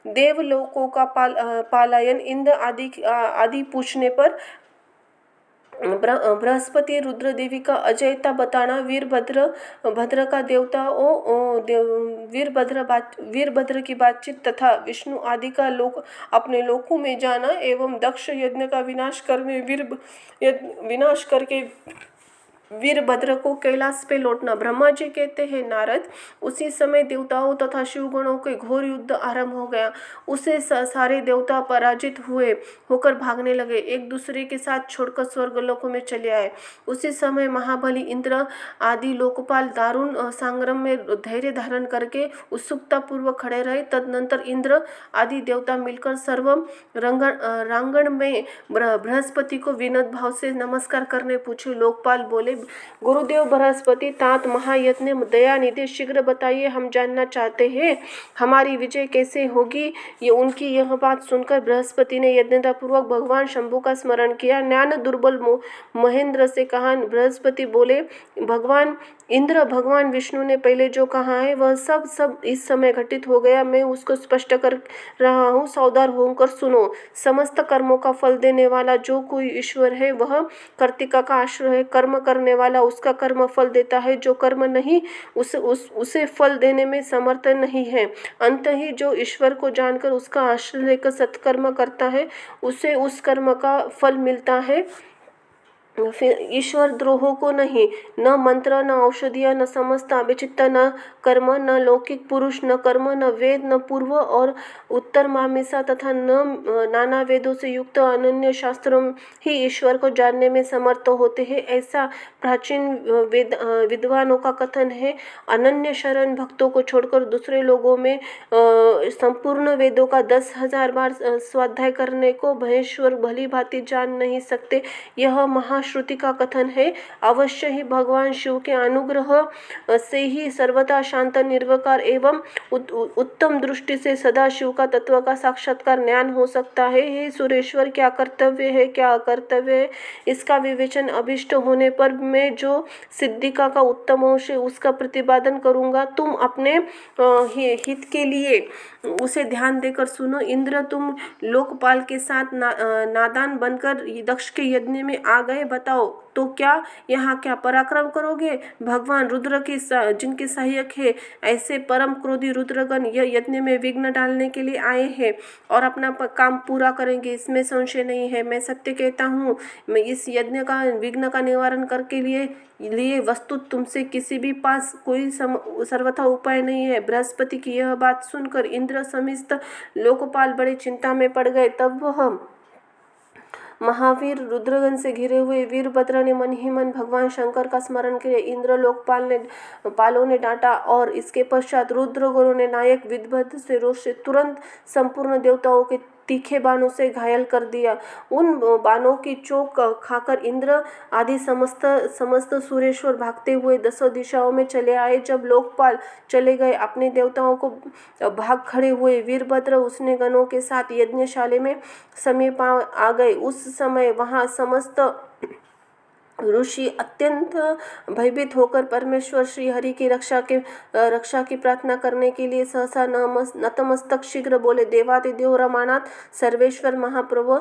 देवलोकों का पलायन, इंद्र आदि पूछने पर बृहस्पति रुद्र देवी का अजयता बताना, वीरभद्र का वीरभद्र की बातचीत तथा विष्णु आदि का लोक अपने लोकों में जाना एवं दक्ष यज्ञ का विनाश करके वीरभद्र को कैलाश पे लौटना। ब्रह्मा जी कहते हैं नारद, उसी समय देवताओं तथा शिवगणों के घोर युद्ध आरंभ हो गया। उसे सारे देवता पराजित हुए होकर भागने लगे, एक दूसरे के साथ छोड़कर स्वर्गलोकों में चले आए। उसी समय महाबली इंद्र आदि लोकपाल दारुण संग्राम में धैर्य धारण करके उत्सुकता पूर्वक खड़े रहे। तदनंतर इंद्र आदि देवता मिलकर सर्व रांगण में बृहस्पति को विनम्र भाव से नमस्कार करने पूछे। लोकपाल बोले, गुरुदेव बृहस्पति, तात महायज्ञ दयानिधि, शीघ्र बताइए, हम जानना चाहते हैं हमारी विजय कैसे होगी। ये उनकी यह बात सुनकर बृहस्पति ने यज्ञता पूर्वक भगवान शंभु का स्मरण किया। ज्ञान दुर्बल महेंद्र से कहा। बृहस्पति बोले, भगवान इंद्र, भगवान विष्णु ने पहले जो कहा है वह सब इस समय घटित हो गया। मैं उसको स्पष्ट कर रहा हूँ, सावधान होकर सुनो। समस्त कर्मों का फल देने वाला जो कोई ईश्वर है वह कर्तिका का आश्रय है। कर्म करने वाला उसका कर्म फल देता है, जो कर्म नहीं उसे फल देने में समर्थ नहीं है। अंत ही जो ईश्वर को जानकर उसका आश्रय लेकर सत्कर्म करता है उसे उस कर्म का फल मिलता है, फिर ईश्वर द्रोहों को नहीं। न मंत्र, न औषधियाँ, न समस्त अभिचित्त, न कर्म, न लौकिक पुरुष, न कर्म, न वेद, न पूर्व और उत्तर मीमांसा तथा न नाना वेदों से युक्त अनन्य शास्त्रों ही ईश्वर को जानने में समर्थ होते हैं, ऐसा प्राचीन विद्वानों का कथन है। अनन्य शरण भक्तों को छोड़कर दूसरे लोगों में संपूर्ण वेदों का 10,000 बार स्वाध्याय करने को महेश्वर भली भांति जान नहीं सकते। यह महाश्रुति का कथन है। अवश्य ही भगवान शिव के अनुग्रह से ही सर्वथा शांत, निर्विकार एवं उत्तम दृष्टि से सदा शिव का तत्व का साक्षात्कार ज्ञान हो सकता है। हे सुरेश्वर, क्या कर्तव्य है, क्या अकर्तव्य है, इसका विवेचन अभिष्ट होने पर मैं जो सिद्धिका का उत्तम अंश है उसका प्रतिपादन करूँगा। तुम अपने हित के लिए उसे ध्यान देकर सुनो। इंद्र, तुम लोकपाल के साथ नादान बनकर दक्ष के यज्ञ में आ गए, बताओ तो क्या यहाँ क्या पराक्रम करोगे। भगवान रुद्र के जिनके सहायक है ऐसे परम क्रोधी रुद्रगण यह यज्ञ में विघ्न डालने के लिए आए हैं और अपना काम पूरा करेंगे, इसमें संशय नहीं है। मैं सत्य कहता हूँ, मैं इस यज्ञ का विघ्न का निवारण करके लिए वस्तु तुमसे किसी भी पास कोई सर्वथा उपाय नहीं है। बृहस्पति की यह बात सुनकर इंद्र समिस्त लोकपाल बड़े चिंता में पड़ गए। तब वह महावीर रुद्रगण से घिरे हुए वीरभद्र ने मन ही मन भगवान शंकर का स्मरण किया। इंद्र लोकपालों ने डांटा और इसके पश्चात रुद्रगणों ने नायक वीरभद्र से रोष से तुरंत संपूर्ण देवताओं के तीखे बाणों से घायल कर दिया। उन बाणों की चोट खाकर इंद्र आदि समस्त सुरेश्वर भागते हुए 10 दिशाओं में चले आए। जब लोकपाल चले गए, अपने देवताओं को भाग खड़े हुए वीरभद्र उसने गणों के साथ यज्ञशाला में समीप आ गए। उस समय वहां समस्त ऋषि अत्यंत भयभीत होकर परमेश्वर श्री हरि की रक्षा की प्रार्थना करने के लिए सहसा नतमस्तक शीघ्र बोले, देवादिदेव रमानाथ सर्वेश्वर महाप्रभु,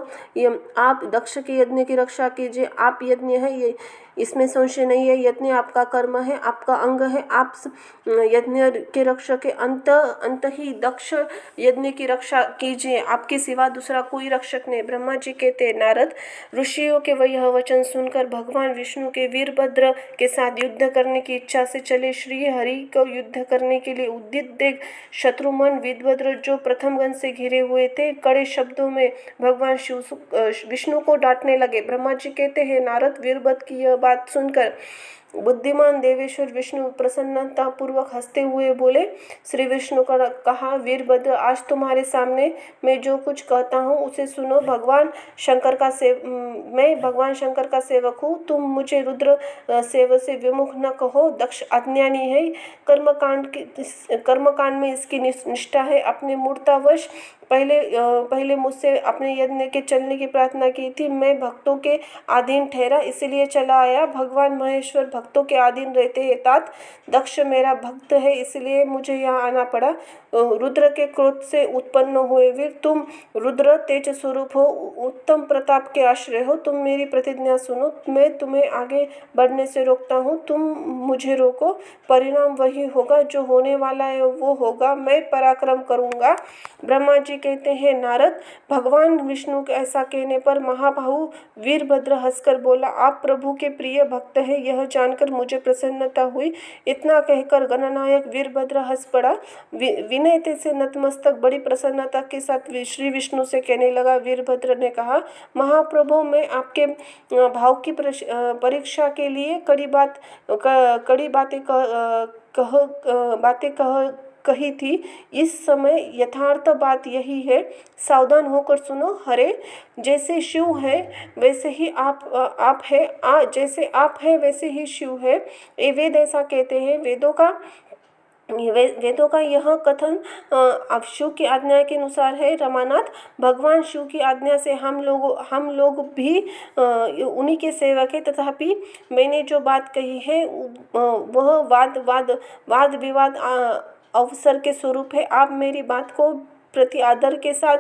आप दक्ष के यज्ञ की रक्षा कीजिए। आप यज्ञ है, ये इसमें संशय नहीं है। यज्ञ आपका कर्म है, आपका अंग है। आप यज्ञ के रक्षक के अंत ही दक्ष यज्ञ की रक्षा कीजिए, आपके सिवा दूसरा कोई रक्षक नहीं। ब्रह्मा जी कहते, नारद, ऋषियों के यह वचन सुनकर भगवान विष्णु के वीरभद्र के साथ युद्ध करने की इच्छा से चले श्री हरि को युद्ध करने के लिए उद्यत देख शत्रुमन वीरभद्र जो प्रथम गण से घिरे हुए थे, कड़े शब्दों में भगवान विष्णु को डांटने लगे। ब्रह्मा जी कहते हैं, नारद, वीरभद्र की यह बात सुनकर बुद्धिमान देवेश्वर विष्णु प्रसन्नता पूर्वक हंसते हुए बोले, श्री विष्णु का कहा, वीरभद्र, आज तुम्हारे सामने मैं जो कुछ कहता हूँ उसे सुनो। मैं भगवान शंकर का सेवक हूँ, तुम मुझे रुद्र सेवा से विमुख न कहो। दक्ष अज्ञानी है, कर्मकांड में इसकी निष्ठा है। अपने मूर्तावश पहले मुझसे अपने यज्ञ के चलने की प्रार्थना की थी। मैं भक्तों के अधीन ठहरा, इसलिए चला आया। भगवान महेश्वर भक्तों के अधीन रहते हैं। तात, दक्ष मेरा भक्त है, इसलिए मुझे यहाँ आना पड़ा। रुद्र के क्रोध से उत्पन्न हुए वीर, तुम रुद्र तेज स्वरूप हो, उत्तम प्रताप के आश्रय हो। तुम मेरी प्रतिज्ञा सुनो, मैं तुम्हें आगे बढ़ने से रोकता हूँ, तुम मुझे रोको, परिणाम वही होगा जो होने वाला है वो होगा, मैं पराक्रम करूँगा। ब्रह्मा जी कहते हैं, नारद, भगवान विष्णु के ऐसा कहने पर महाबाहु वीरभद्र हंसकर बोला, आप प्रभु के प्रिय भक्त हैं, यह जानकर मुझे प्रसन्नता हुई। इतना कहकर गणनायक वीरभद्र हंस पड़ा। विनय से नतमस्तक बड़ी प्रसन्नता के साथ श्री विष्णु से कहने लगा। वीरभद्र ने कहा, महाप्रभु, मैं आपके भाव की परीक्षा के लिए कड़ी बातें कही थी। इस समय यथार्थ बात यही है, सावधान होकर सुनो। हरे, जैसे शिव है वैसे ही आप है, जैसे आप है वैसे ही शिव है, ये वेद ऐसा कहते हैं। वेदों का यह कथन अब शिव की आज्ञा के अनुसार है। रमानाथ, भगवान शिव की आज्ञा से हम लोग भी उन्हीं के सेवक हैं, तथापि मैंने जो बात कही है वह वाद विवाद अवसर के स्वरूप है। आप मेरी बात को प्रति आदर के साथ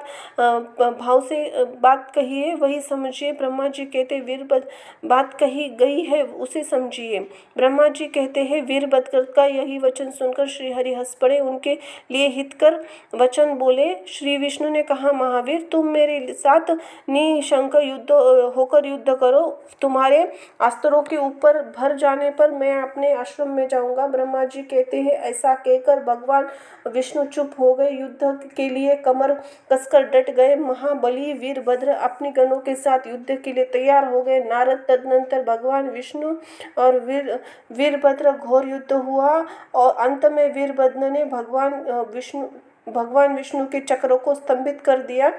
भाव से बात कहिए, वही समझिए। ब्रह्मा जी कहते, वीरभद्र, बात कही गई है उसे समझिए। ब्रह्मा जी कहते हैं, वीरभद्र का यही वचन सुनकर श्री हरि हंस पड़े, उनके लिए हितकर वचन बोले। श्री विष्णु ने कहा, महावीर, तुम मेरे साथ निशंक होकर युद्ध करो, तुम्हारे अस्त्रों के ऊपर भर जाने पर मैं अपने आश्रम में जाऊंगा। ब्रह्मा जी कहते हैं, ऐसा कहकर भगवान विष्णु चुप हो गए, युद्ध के लिए कमर कसकर डट गए। महाबली वीरभद्र अपने गणों के साथ युद्ध के लिए तैयार हो गए। नारद, तदनंतर भगवान विष्णु और वीरभद्र घोर युद्ध हुआ और अंत में वीरभद्र ने भगवान विष्णु के चक्रों को स्तंभित कर दिया,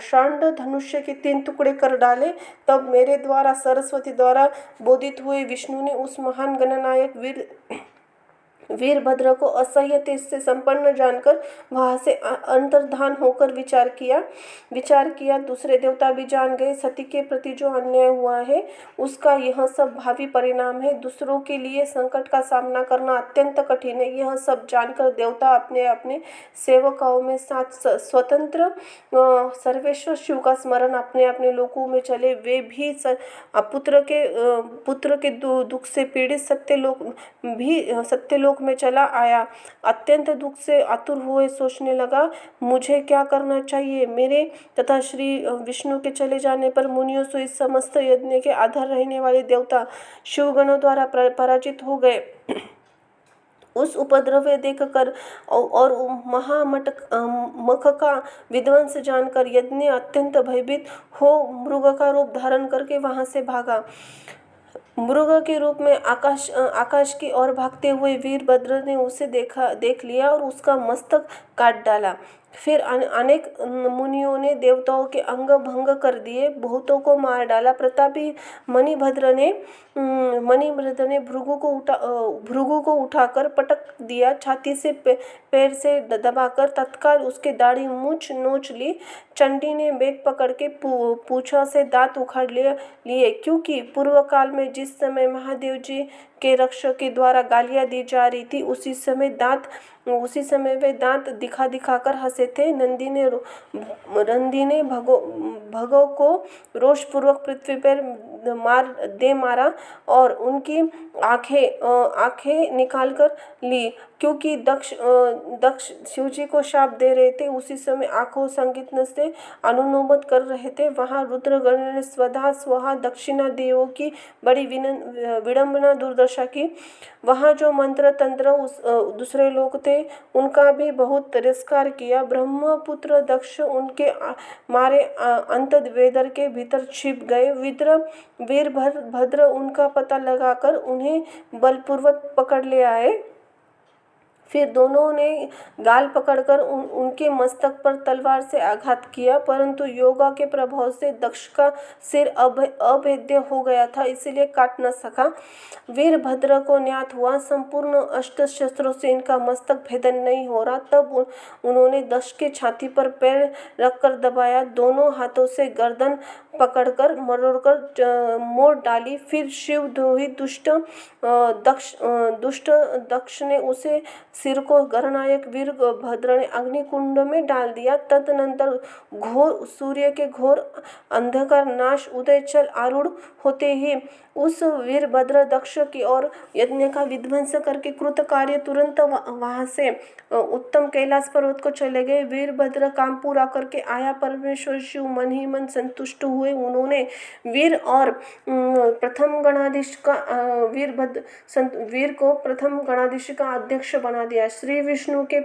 शांड धनुष्य के 3 टुकड़े कर डाले। तब मेरे द्वारा, सरस्वती द्वारा बोधित हुए विष्णु ने उस महान गणनायक वीरभद्र को असह्य तेज से संपन्न जानकर वहां से अंतर्धान होकर विचार किया। दूसरे देवता भी जान गए, सती के प्रति जो अन्याय हुआ है उसका यह सब भावी परिणाम है। दूसरों के लिए संकट का सामना करना अत्यंत कठिन है। यह सब जानकर देवता अपने अपने सेवकों में साथ स्वतंत्र सर्वेश्वर शिव का स्मरण अपने अपने लोकों में चले। वे भी पुत्र के दुख से पीड़ित सत्यलोक में चला आया। अत्यंत दुख से आतुर हुए सोचने लगा, मुझे क्या करना चाहिए। मेरे तथा श्री विष्णु के चले जाने पर मुनियों से इस समस्त यज्ञ के आधार रहने वाले देवता शिवगणों द्वारा पराजित हो गए। उस उपद्रव देखकर और मख का विध्वंस जानकर यज्ञ अत्यंत भयभीत हो मृग का रूप धारण करके वहां से भागा। मृग के रूप में आकाश की ओर भागते हुए वीरभद्र ने उसे देख लिया और उसका मस्तक काट डाला। फिर अनेक मुनियों ने देवताओं के अंग भंग कर दिए, बहुतों को मार डाला। प्रतापी मणिभद्र ने भृगु को उठाकर पटक दिया, छाती से पैर से दबाकर तत्काल उसके दाढ़ी मूंछ नोच ली। चंडी ने बेग पकड़ के पूंछों से दांत उखाड़ लिए, क्योंकि पूर्व काल में जिस समय महादेव जी के रक्षक के द्वारा गालियां दी जा रही थी उसी समय वे दांत दिखा कर हंसे थे। नंदी ने भगों को रोषपूर्वक पृथ्वी पर मारा और उनकी आंखें निकाल कर ली, क्योंकि दक्ष शिवजी को शाप दे रहे थे। उसी समय आंखों संगीत से अनुमोदन कर रहे थे। वहां रुद्रगण ने स्वधा स्वाहा दक्षिणा देवों की बड़ी विडंबना दुर्दशा की। वहां जो मंत्र तंत्र दूसरे लोग थे उनका भी बहुत तिरस्कार किया। ब्रह्मपुत्र दक्ष उनके मारे अंत वेदर के भीतर छिप गए। वीरभद्र उनका पता लगाकर उन्हें बलपूर्वक पकड़ ले आए। फिर दोनों ने गाल पकड़कर उनके मस्तक पर तलवार से आघात किया, परंतु योगा के प्रभाव से दक्ष का सिर अभेद्य हो गया था, इसलिए काट न सका। वीरभद्र को ज्ञात हुआ संपूर्ण अस्त्र शस्त्रों से इनका मस्तक भेदन नहीं हो रहा। तब उन्होंने दक्ष के छाती पर पैर रखकर दबाया, दोनों हाथों से गर्दन पकड़कर मरोड़कर मोड़ डाली। फिर शिवद्रोही दुष्ट दक्ष ने उसे सिर को गणनायक वीरभद्र ने अग्निकुंड में डाल दिया। तदनंतर घोर सूर्य के घोर अंधकार नाश उदय चल आरूढ़ होते ही उस वीरभद्र दक्ष की ओर यज्ञ का विध्वंस करके कृत कार्य तुरंत वहां से उत्तम कैलाश पर्वत को चले गए। वीरभद्र काम पूरा करके आया। परमेश्वर शिव मन ही मन संतुष्ट हुए। उन्होंने वीर और प्रथम गणाधीश का वीर को प्रथम गणाधीश का अध्यक्ष बना दिया। श्री विष्णु के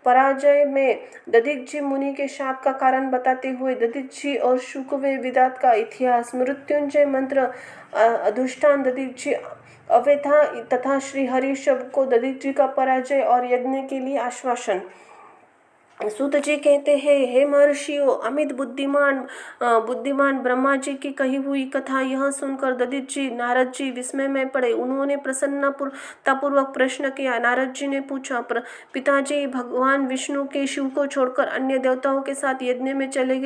पराजय में दधिची मुनि के शाप का कारण बताते हुए दधिची और शुकवे विदात का इतिहास, मृत्युंजय मंत्र, अधिष्ठान दधिची अवेथा तथा श्री हरि शब्द को दधिची का पराजय और यज्ञ के लिए आश्वासन। सूत जी कहते हैं, हे महर्षियों, अमित बुद्धिमान ब्रह्मा जी की कही हुई कथा यह सुनकर दधिच जी नारद जी विस्मय में पड़े। उन्होंने प्रसन्नतापूर्वक प्रश्न किया। नारद जी ने पूछा, पिताजी, भगवान विष्णु के शिव को छोड़कर अन्य देवताओं के साथ यज्ञ में चले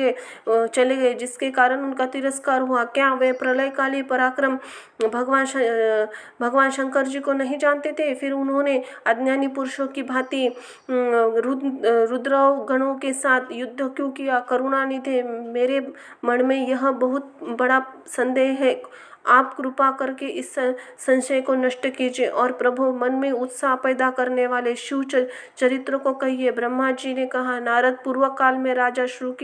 गए जिसके कारण उनका तिरस्कार हुआ। क्या वे प्रलयकाली पराक्रम भगवान शंकर जी को नहीं जानते थे? फिर उन्होंने अज्ञानी पुरुषों की भांति रुद्र गणों के साथ युद्ध क्यों किया? करुणानिधे, मेरे मन में यह बहुत बड़ा संदेह है। आप कृपा करके इस संशय को नष्ट कीजिए और प्रभु मन में उत्साह पैदा करने वाले शिव चरित्र को कहिए। ब्रह्मा जी ने कहा, नारद, पूर्व काल में राजा शिव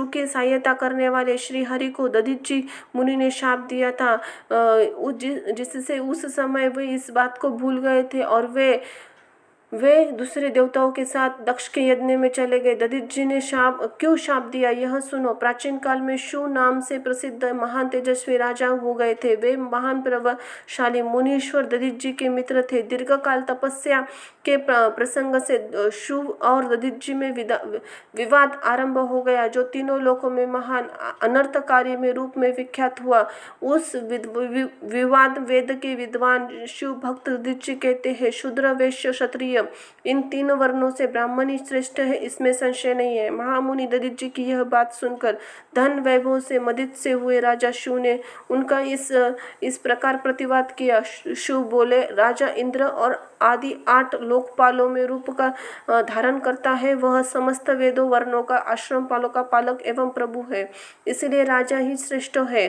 की सहायता करने वाले श्री हरि को दधिची मुनि ने शाप दिया था, जिससे उस समय वे इस बात को भूल गए थे और वे दूसरे देवताओं के साथ दक्ष के यज्ञ में चले गए। दधिच जी ने क्यों शाप दिया, यह सुनो। प्राचीन काल में शिव नाम से प्रसिद्ध महान तेजस्वी राजा हो गए थे। वे महान प्रभावशाली मुनीश्वर दधिच जी के मित्र थे। दीर्घकाल तपस्या के प्रसंग से शिव और दधिच जी में विवाद आरंभ हो गया, जो तीनों लोकों में महान अनर्थकारी में रूप में विख्यात हुआ। उस विवाद वेद के विद्वान शिव भक्त दधिच जी कहते हैं, शूद्र, वैश्य, क्षत्रिय, इन तीन वर्णों से ब्राह्मण ही श्रेष्ठ है, इसमें संशय नहीं है। महामुनि दधिच जी की यह बात सुनकर धन वैभव से मदित से हुए राजा शिव ने उनका इस प्रकार प्रतिवाद किया। शिव बोले, राजा इंद्र और आदि 8 लोकपालों में रूप का धारण करता है। वह समस्त वेदों वर्णों का, आश्रम पालों का पालक एवं प्रभु है, इसलिए राजा ही श्रेष्ठ है।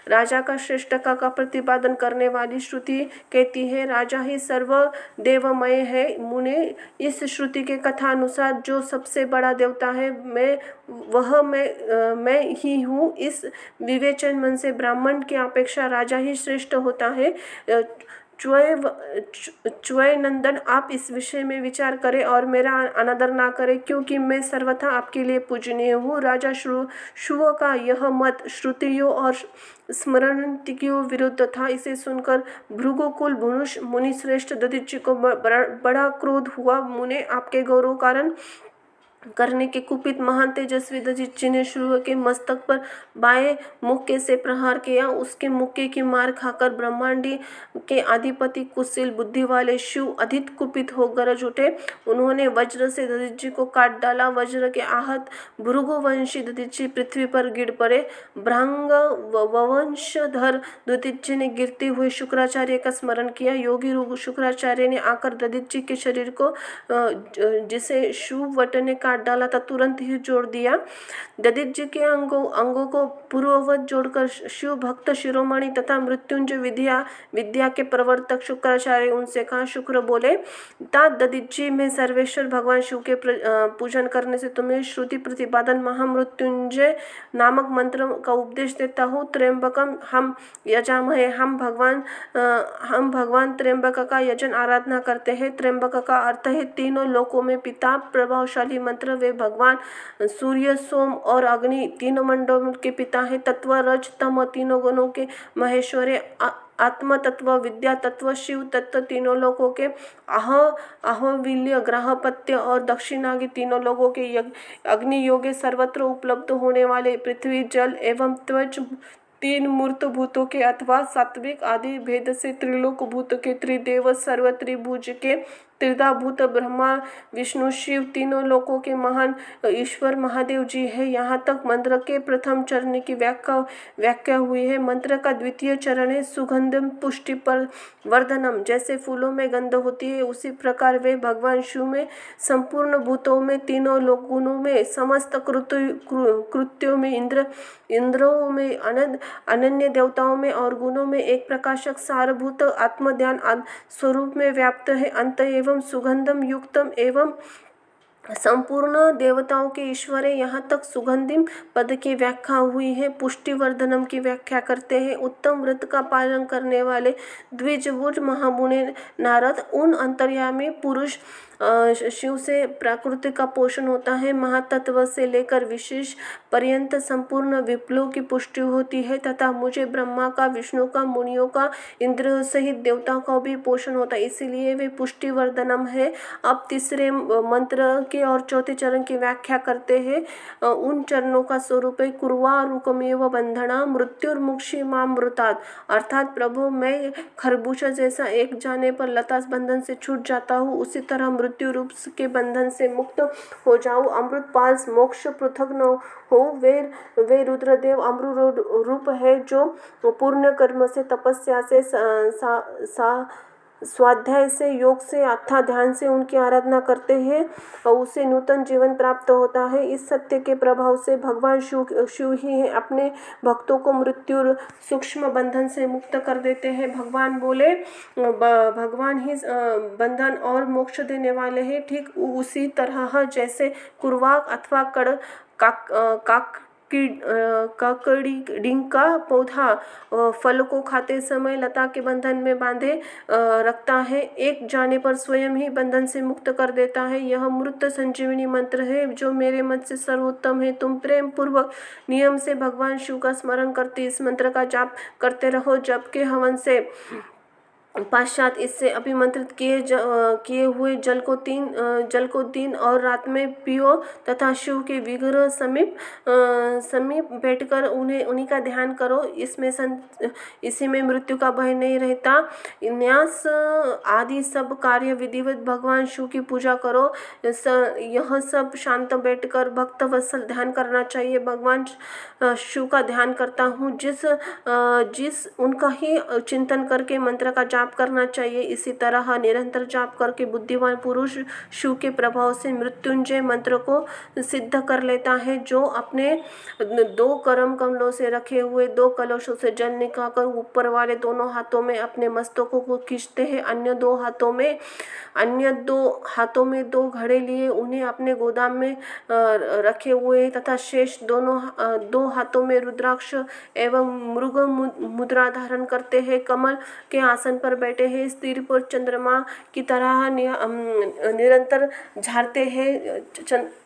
राजा का श्रेष्ठता का प्रतिपादन करने वाली श्रुति कहती है, राजा ही सर्वदेवमय है। मुने, इस श्रुति के कथा अनुसार जो सबसे बड़ा देवता है मैं ही हूँ। इस विवेचन मन से ब्राह्मण की अपेक्षा राजा ही श्रेष्ठ होता है। च्वय नंदन, आप इस विषय में विचार करें और मेरा अनादर ना करें, क्योंकि मैं सर्वथा आपके लिए पूजनीय हूँ। राजा शिव का यह मत श्रुतियों और स्मरणतियों विरुद्ध था। इसे सुनकर भृगुकुल मुनि श्रेष्ठ दधिच को बड़ा क्रोध हुआ। मुने, आपके गौरव कारण करने के कुपित महान तेजस्वी दधिच जी ने शिव के मस्तक पर बाएं मुक्के से प्रहार किया। उसके मुक्के की मार खाकर ब्रह्मांडी के अधिपति कुशील बुद्धि वाले शिव अधिक कुपित हो गरज उठे। उन्होंने वज्र से दधिच जी को काट डाला। वज्र के आहत भृगुवंशी दधिच जी पृथ्वी पर गिर पड़े। भ्रांग वंशधर दधिच जी ने गिरते हुए शुक्राचार्य का स्मरण किया। योगी शुक्राचार्य ने आकर दधिच जी के शरीर को, जिसे शिव वट ने काट डाला था, तुरंत ही जोड़ दिया। दधिच जी के अंगों को पूर्ववत जोड़कर शिव भक्त शिरोमणि तथा मृत्युंजय विद्या के प्रवर्तक शुक्राचार्य उनसे कहा। शुक्र बोले, तात दधिच जी, मैं सर्वेश्वर भगवान शिव के पूजन करने से तुम्हें श्रुति प्रतिपादन महामृत्युंजय नामक मंत्र का उपदेश देता हूँ। त्र्यंबकम हम यजामहे, हम भगवान त्र्यंबक का यजन आराधना करते हैं। त्र्यंबक का अर्थ है तीनों लोकों में पिता, प्रभावशाली मंत्र। वे भगवान सूर्य, सोम और अग्नि तीनों मंडलों के पिता है। तत्व, रज, तम तीनों गुणों के महेश्वर है। आत्म तत्व, विद्या तत्व, शिव तत्व तीनों लोगों के आहोविल्य, ग्रहपत्य और दक्षिणागी तीनों लोगों के अग्नि योगे सर्वत्र उपलब्ध होने वाले पृथ्वी, जल एवं त्वच तीन मूर्त भूतों के अथवा सात्विक आदि भेद से त्रिलोक भूत के त्रिदेव, सर्वत्रिभुज के त्रिधाभूत ब्रह्मा विष्णु शिव तीनों लोकों के महान ईश्वर महादेव जी है। यहाँ तक मंत्र के प्रथम चरण की व्याख्या हुई है। मंत्र का द्वितीय चरण है सुगंधम पुष्टि पर वर्धनम। जैसे फूलों में गंध होती है उसी प्रकार वे भगवान शिव में संपूर्ण भूतों में तीनों गुणों में समस्त कृत्यों में इंद्रों में अनन्य देवताओं में और गुणों में एक प्रकाशक सारभूत आत्मध्यान स्वरूप में व्याप्त है। अंत एवं सुगंधम युक्तम एवं संपूर्ण देवताओं के ईश्वर है। यहाँ तक सुगंधिम पद की व्याख्या हुई है। पुष्टिवर्धनम की व्याख्या करते हैं उत्तम व्रत का पालन करने वाले द्विजभुज महामुनि नारद। उन अंतर्यामी पुरुष शिव से प्रकृति का पोषण होता है। महातत्व से लेकर विशेष पर्यंत संपूर्ण विप्लव की पुष्टि होती है तथा मुझे ब्रह्मा का विष्णु का मुनियों का इंद्रियों सहित देवताओं का भी पोषण होता है, इसीलिए वे पुष्टिवर्धनम है। अब तीसरे मंत्र के और चौथे चरण की व्याख्या करते हैं। उन चरणों का स्वरूप है कुर्वा रुकमेव बंधना मृत्युर्मुक्षी मामृतात्। अर्थात प्रभु मैं खरबूजा जैसा एक जाने पर लता बंधन से छूट जाता हूँ, उसी तरह मृत्यु रूप के बंधन से मुक्त हो जाऊं। अमृतपाल मोक्ष पृथक न हो। वे रुद्रदेव अमृत रूप है जो पूर्ण कर्म से तपस्या से स्वाध्याय से योग से अथा ध्यान से उनकी आराधना करते हैं और उसे नूतन जीवन प्राप्त होता है। इस सत्य के प्रभाव से भगवान शिव ही अपने भक्तों को मृत्यु सूक्ष्म बंधन से मुक्त कर देते हैं। भगवान बोले भगवान ही बंधन और मोक्ष देने वाले हैं। ठीक उसी तरह जैसे कुरवाक अथवा काकड़ी का पौधा फल को खाते समय लता के बंधन में बांधे रखता है, एक जाने पर स्वयं ही बंधन से मुक्त कर देता है। यह मृत संजीवनी मंत्र है जो मेरे मत से सर्वोत्तम है। तुम प्रेम पूर्वक नियम से भगवान शिव का स्मरण करते इस मंत्र का जाप करते रहो। जबकि हवन से पश्चात इससे अभिमंत्रित किए हुए जल को दिन और रात में पियो तथा शिव के विग्रह समीप बैठकर उन्हीं का ध्यान करो। इसी में मृत्यु का भय नहीं रहता। न्यास आदि सब कार्य विधिवत भगवान शिव की पूजा करो। यह सब शांत बैठकर भक्त वत्सल ध्यान करना चाहिए। भगवान शिव का ध्यान करता हूँ जिस उनका ही चिंतन करके मंत्र का जाप करना चाहिए। इसी तरह निरंतर जाप करके बुद्धिमान पुरुष शिव के प्रभाव से मृत्युंजय मंत्र को सिद्ध कर लेता है, जो अपने 2 करम कमलों से रखे हुए 2 कलशों से जल निकालकर ऊपर वाले दोनों हाथों में अपने मस्तकों को खींचते हैं। अन्य दो हाथों में 2 घड़े लिए उन्हें अपने गोदाम में रखे हुए हैं तथा शेष 2 हाथों में रुद्राक्ष एवं मृग मुद्रा धारण करते हैं। कमल के आसन पर बैठे हैं, स्थिर पर चंद्रमा की तरह निरंतर झारते हैं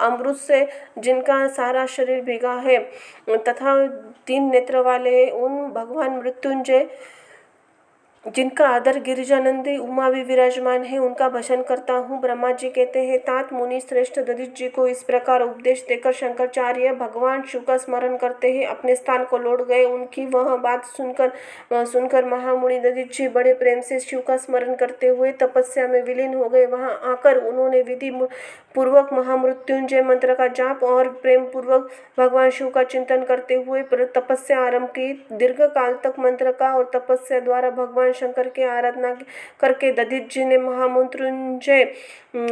अमृत से जिनका सारा शरीर भीगा है तथा 3 नेत्र वाले उन भगवान मृत्युंजय जिनका आदर गिरिजानंदी उमा भी विराजमान है उनका भजन करता हूँ। ब्रह्मा जी कहते हैं तात मुनि श्रेष्ठ दधिच जी को इस प्रकार उपदेश देकर शंकराचार्य भगवान शिव का स्मरण करते हैं अपने स्थान को लौट गए। उनकी वह बात सुनकर महामुनि दधिच जी बड़े प्रेम से शिव का स्मरण करते हुए तपस्या में विलीन हो गए। वहां आकर उन्होंने विधि पूर्वक महामृत्युंजय मंत्र का जाप और प्रेम पूर्वक भगवान शिव का चिंतन करते हुए तपस्या आरंभ की। दीर्घ काल तक मंत्र का और तपस्या द्वारा भगवान शंकर की आराधना करके दधिच जी ने महामृत्युंजय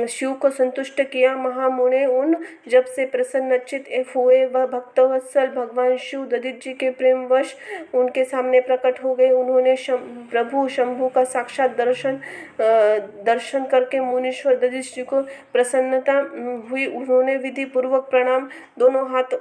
शिव को संतुष्ट किया। महामुनि उन जब से प्रसन्नचित हुए वह भक्तवत्सल भगवान शिव दधिच जी के प्रेमवश उनके सामने प्रकट हो गए। उन्होंने प्रभु शंभु का साक्षात दर्शन करके मुनीश्वर दधिच जी को प्रसन्नता हुई। उन्होंने विधि पूर्वक प्रणाम दोनों हाथ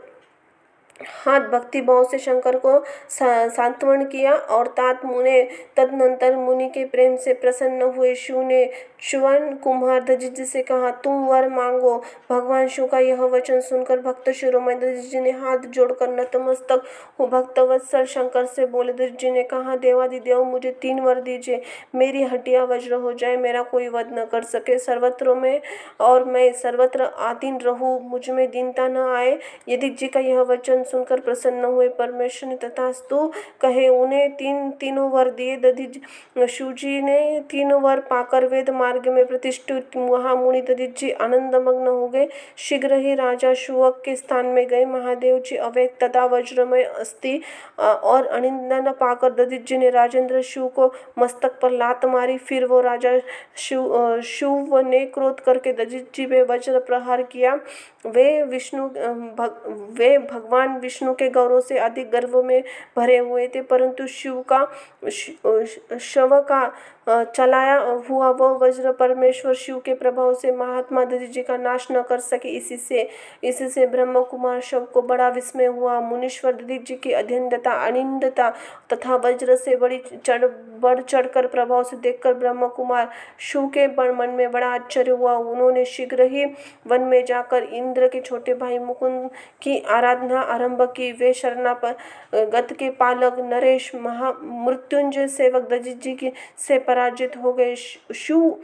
भक्ति भाव से शंकर को सांत्वन किया और तदनंतर मुनि के प्रेम से प्रसन्न हुए शिव ने च्युवन कुमार दधिच जी से कहा तुम वर मांगो। भगवान शिव का यह वचन सुनकर भक्त शिरोमणि दधिच जी ने हाथ जोड़कर नतमस्तक हो भक्तवत्सल शंकर से बोले। दधिच जी ने कहा देवादिदेव मुझे 3 वर दीजिए, मेरी हड्डियां वज्र हो जाए, मेरा कोई वध न कर सके सर्वत्र में और मैं सर्वत्र आधीन रहूं, मुझ में दीनता न आए। दधिच जी का यह वचन सुनकर प्रसन्न हुए परमेश्वर ने तथास्तु कहे उन्हें तीनों वर दिए। दधिच शिव जी ने 3 वर पाकर वेद मार्ग में प्रतिष्ठित महामुनि दधिच जी आनंदमग्न हो गए। शीघ्र ही राजा शुवक के स्थान में गए। महादेव जी अवैध तथा वज्रमय अस्थि और अनिंदन पाकर दधिच जी ने राजेंद्र शिव को मस्तक पर लात मारी। फिर वो राजा शिव ने क्रोध करके दधिच जी पे वज्र प्रहार किया। वे भगवान विष्णु के गौरव से अधिक गर्व में भरे हुए थे, परंतु शव का चलाया हुआ वह वज्र परमेश्वर शिव के प्रभाव से महात्मा दधिच जी का नाश न कर सके। इससे ब्रह्म कुमार शव को बड़ा विस्मय हुआ। मुनीश्वर दधिच जी की अनिंदता तथा वज्र से बढ़ चढ़कर प्रभाव से देखकर ब्रह्म कुमार शिव के मन में बड़ा आश्चर्य हुआ। उन्होंने शीघ्र ही वन में जाकर इंद्र के छोटे भाई मुकुंद की आराधना आरंभ की। वे शरणागत के पालक नरेश मृत्युंजय सेवक दधिच जी से पराजित हो गए। शुभ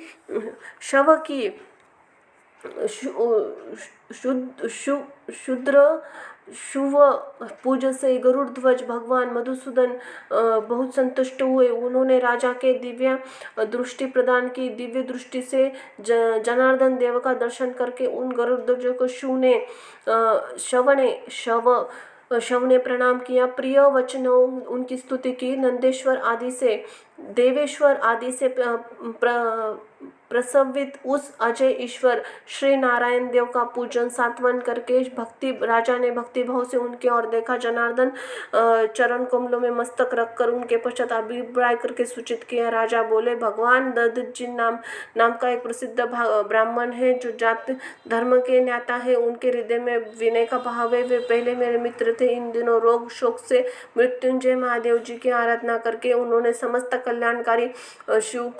पूज से गरुड़ ध्वज भगवान मधुसूदन बहुत संतुष्ट हुए। उन्होंने राजा के दिव्य दृष्टि प्रदान की। दिव्य दृष्टि से जनार्दन देव का दर्शन करके उन गरुड़ ध्वज को शव ने प्रणाम किया। प्रिय वचनों उनकी स्तुति की। देवेश्वर आदि से प्रसवित उस अजय ईश्वर श्री नारायण देव का पूजन सात्वन करके राजा ने भक्ति भाव से उनके ओर देखा। जनार्दन चरण कमलों में मस्तक रखकर उनके पश्चात अभिप्राय करके सूचित किया। राजा बोले, भगवान दधिच जी नाम का एक प्रसिद्ध ब्राह्मण है जो जात धर्म के ज्ञाता है। उनके हृदय में विनय का भाव है। वे पहले मेरे मित्र थे। इन दिनों रोग शोक से मृत्युंजय महादेव जी की आराधना करके उन्होंने समस्त कल्याणकारी शिव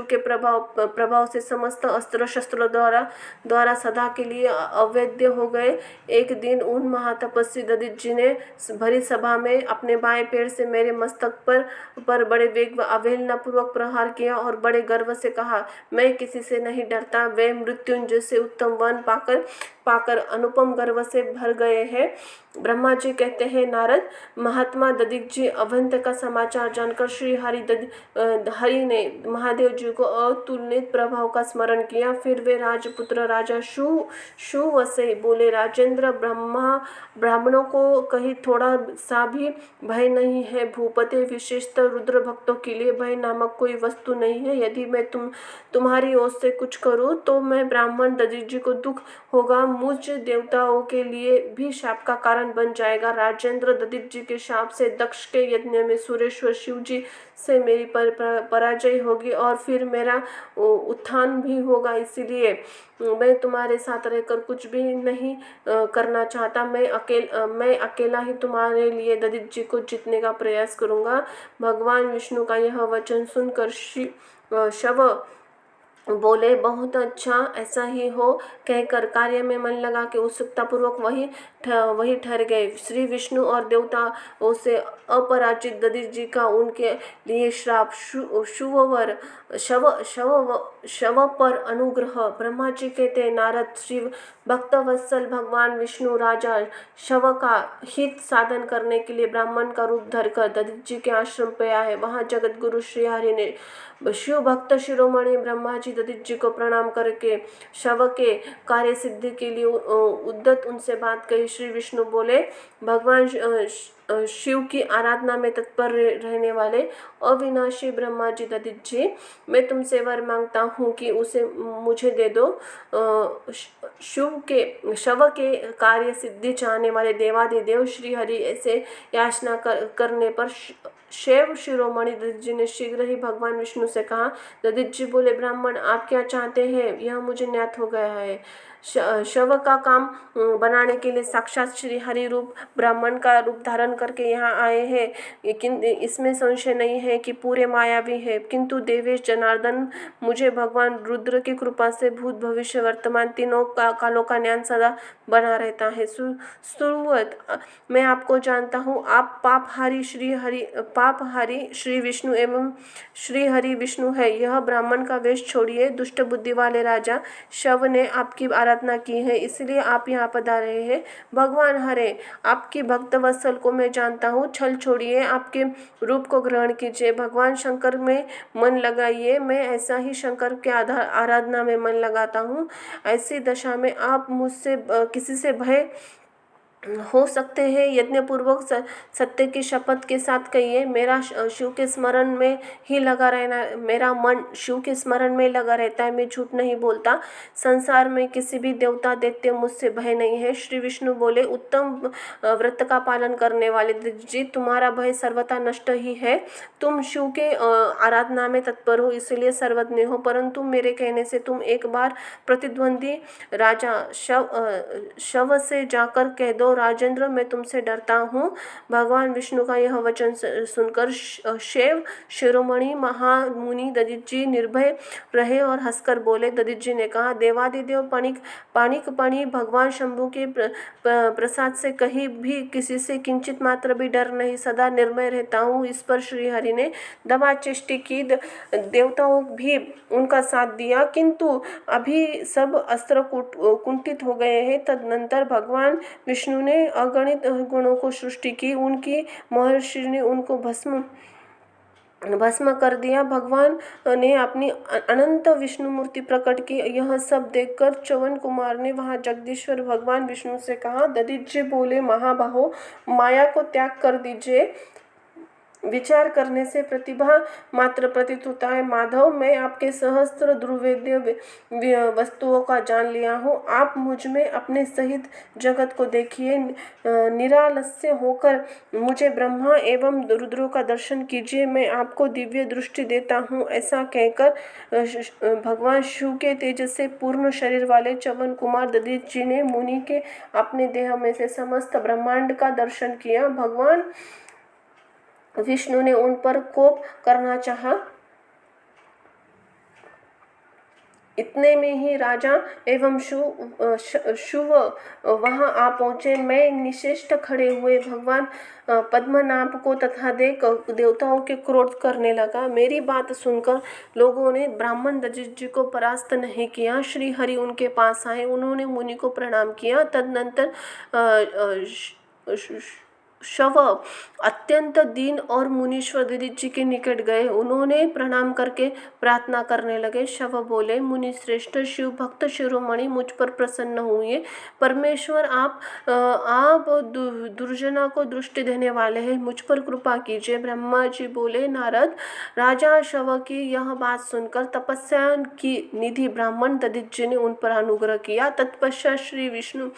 के प्रभाव से समस्त अस्त्र शस्त्रों द्वारा सदा के लिए अवैध हो गए। एक दिन उन महातपस्वी दधिच जी ने भरी सभा में अपने बाएं पैर से मेरे मस्तक पर बड़े वेग व अवहेलना पूर्वक प्रहार किया और बड़े गर्व से कहा, मैं किसी से नहीं डरता। वे मृत्युंजय से उत्तम वन पाकर अनुपम गर्व से भर गए हैं। ब्रह्मा जी कहते हैं, नारद, महात्मा दधिच जी अवंत का समाचार जानकर श्री हरि ने महादेव जी को अतुलनीय प्रभाव का स्मरण किया। फिर वे राजपुत्र राजा शुव से बोले, राजेंद्र, ब्राह्मणों को कहीं थोड़ा सा भी भय नहीं है। भूपते, विशेषतः रुद्र भक्तों के लिए भय नामक कोई वस्तु नहीं है। यदि मैं तुम्हारी ओर से कुछ करूं तो मैं ब्राह्मण दधिच जी को दुख होगा, मुझ देवताओं के लिए भी शाप का कारण बन जाएगा। राजेंद्र, दधिच जी के शाप से दक्ष के यज्ञ में सुरेश्वर शिव जी से मेरी पराजय होगी और फिर मेरा उत्थान भी होगा। इसलिए मैं तुम्हारे साथ रहकर कुछ भी नहीं करना चाहता। मैं अकेला ही तुम्हारे लिए दधिच जी को जीतने का प्रयास करूंगा। भगवान विष्णु का यह वचन सुनकर शव बोले, बहुत अच्छा, ऐसा ही हो। कहकर कार्य में मन लगा के उत्सुकता पूर्वक वही ठहर गए। श्री विष्णु और देवताओं से अपराजित दधिच जी का उनके लिए श्राप। शव पर अनुग्रह। ब्रह्मा जी कहते, नारद, श्री भक्तवत्सल भगवान विष्णु राजा शव का हित साधन करने के लिए ब्राह्मण का रूप धरकर दधिच जी के आश्रम पे आए। वहां जगत गुरु श्री हरि ने शिव भक्त शिरोमणि ब्रह्मा जी दधिच जी को प्रणाम करके शव के कार्य सिद्धि के लिए उद्यत उनसे बात कही। श्री विष्णु बोले, भगवान शिव की आराधना में तत्पर रहने वाले अविनाशी ब्रह्मा जी दधिच जी, मैं तुमसे वर मांगता हूँ कि उसे मुझे दे दो। शव के कार्य सिद्धि चाहने वाले देवादिदेव श्री हरि ऐसे याचना करने पर शैव शिरोमणि दधिच जी ने शीघ्र ही भगवान विष्णु से कहा। दधिच जी बोले, ब्राह्मण, आप क्या चाहते हैं? यह मुझे ज्ञात हो गया है। शव का काम बनाने के लिए साक्षात श्री हरि रूप ब्राह्मण का रूप धारण करके यहाँ आए हैं। लेकिन इसमें संशय नहीं है कि पूरे मायावी है, किंतु देवेश जनार्दन मुझे भगवान रुद्र की कृपा से भूत भविष्य वर्तमान तीनों कालों का ज्ञान सदा बना रहता है। सुरवत, मैं आपको जानता हूँ। आप पापहारी श्री विष्णु एवं श्री हरि विष्णु है। यह ब्राह्मण का वेश छोड़िए। दुष्ट बुद्धि वाले राजा शव ने आपकी आराधना आराधना की है, इसलिए आप यहाँ पधारे हैं। भगवान हरे, आपकी भक्त वत्सल को मैं जानता हूँ, छल छोड़िए, आपके रूप को ग्रहण कीजिए। भगवान शंकर में मन लगाइए, मैं ऐसा ही शंकर के आराधना में मन लगाता हूँ। ऐसी दशा में आप मुझसे किसी से भय हो सकते हैं, यज्ञपूर्वक सत्य की शपथ के साथ कहिए। मेरा शिव के स्मरण में ही लगा रहना, मेरा मन शिव के स्मरण में लगा रहता है, मैं झूठ नहीं बोलता। संसार में किसी भी देवता दैत्य मुझसे भय नहीं है। श्री विष्णु बोले, उत्तम व्रत का पालन करने वाले जी, तुम्हारा भय सर्वथा नष्ट ही है। तुम शिव के आराधना में तत्पर हो, इसलिए सर्वज्ञ हो, परंतु मेरे कहने से तुम एक बार प्रतिद्वंदी राजा शव से जाकर कह दो, राजेंद्र मैं तुमसे डरता हूँ। भगवान विष्णु का यह वचन सुनकर शैव शिरोमणि महामुनि दधिच जी निर्भय रहे और हंसकर बोले। दधिच जी ने कहा, देवादिदेव पाणिक भगवान शंभु के प्रसाद से कहीं भी किसी से किंचित मात्र भी डर नहीं, सदा निर्भय रहता हूँ। इस पर श्री हरि ने दमा चेष्टि की, देवताओं भी उनका साथ दिया, किंतु अभी सब अस्त्र कुंठित हो गए हैं। तदनंतर भगवान विष्णु ने अगणित गुणों को सृष्टि की, उनकी महर्षि ने उनको भस्म कर दिया। भगवान ने अपनी अनंत विष्णु मूर्ति प्रकट की। यह सब देखकर च्यवन कुमार ने वहां जगदीश्वर भगवान विष्णु से कहा। दधिच जी बोले, महाबाहो, माया को त्याग कर दीजिए, विचार करने से प्रतिभा मात्र प्रतीत होता है। माधव, मैं आपके सहस्त्र दुर्वेद्य वस्तुओं का जान लिया हूँ, आप मुझ में अपने सहित जगत को देखिए। निरालस्य होकर मुझे ब्रह्मा एवं रुद्रों का दर्शन कीजिए, मैं आपको दिव्य दृष्टि देता हूँ। ऐसा कहकर भगवान शिव के तेज से पूर्ण शरीर वाले च्यवन कुमार दधिच जी ने मुनि के अपने देह में से समस्त ब्रह्मांड का दर्शन किया। भगवान विष्णु ने उन पर कोप करना चाहा। इतने में ही राजा एवं शिव वहां आ पहुंचे। मैं निश्चेष्ट खड़े हुए भगवान पद्मनाभ को तथा देख देवताओं के क्रोध करने लगा। मेरी बात सुनकर लोगों ने ब्राह्मण दधिच जी को परास्त नहीं किया। श्री हरि उनके पास आए, उन्होंने मुनि को प्रणाम किया। तदनंतर शव अत्यंत दीन और मुनीश्वर दधिच जी के निकट गए, उन्होंने प्रणाम करके प्रार्थना करने लगे। शव बोले, मुनि श्रेष्ठ, शिव भक्त शिरोमणि, मुझ पर प्रसन्न हुए। परमेश्वर आप दुर्जना को दृष्टि देने वाले हैं, मुझ पर कृपा कीजिए। ब्रह्मा जी बोले, नारद, राजा शव की यह बात सुनकर तपस्या की निधि ब्राह्मण दधिच जी ने उन पर अनुग्रह किया। तत्पश्चात श्री विष्णु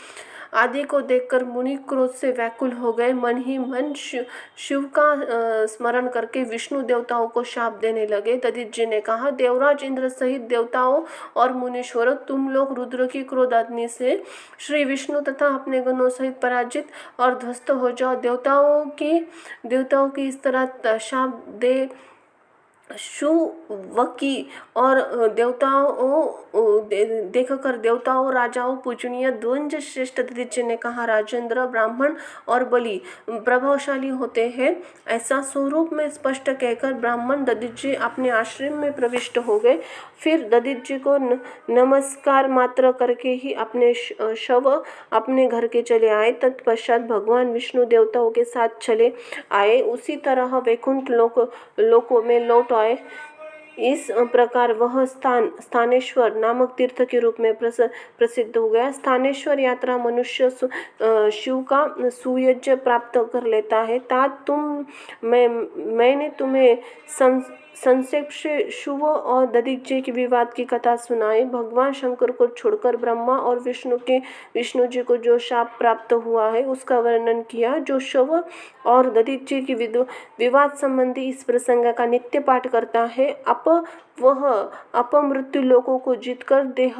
आदि को देखकर मुनि क्रोध से व्याकुल हो गए। मन ही मन शिव का स्मरण करके विष्णु देवताओं को शाप देने लगे। दधिच जी ने कहा, देवराज इंद्र सहित देवताओं और मुनीश्वरों, तुम लोग रुद्र की क्रोधाग्नि से श्री विष्णु तथा अपने गणों सहित पराजित और ध्वस्त हो जाओ। देवताओं की इस तरह शाप दे शुवकी और देखकर देवताओं, राजाओं, पूजनीय द्वंज श्रेष्ठ दधिच जी ने कहा, राजेंद्र, ब्राह्मण और बलि प्रभावशाली होते हैं, ऐसा स्वरूप में स्पष्ट कहकर ब्राह्मण दधिच जी अपने आश्रम में प्रविष्ट हो गए। फिर दधिच जी को नमस्कार मात्र करके ही अपने शव अपने घर के चले आए। तत्पश्चात भगवान विष्णु देवताओं के साथ चले आए, उसी तरह वैकुंठ लोकों में लौट आए। इस प्रकार वह स्थानेश्वर नामक तीर्थ के रूप में प्रसिद्ध हो गया। स्थानेश्वर यात्रा मनुष्य शिव का सुयज्ञ प्राप्त कर लेता है। तात मैंने तुम्हें संक्षेप से शिव और दधिच जी के विवाद की कथा सुनाई। भगवान शंकर को छोड़कर ब्रह्मा और विष्णु जी को जो शाप प्राप्त हुआ है उसका वर्णन किया। जो शिव और दधिच जी की विवाद संबंधी इस प्रसंग का नित्य पाठ करता है, वह अपमृत्यु लोकों को जीतकर देह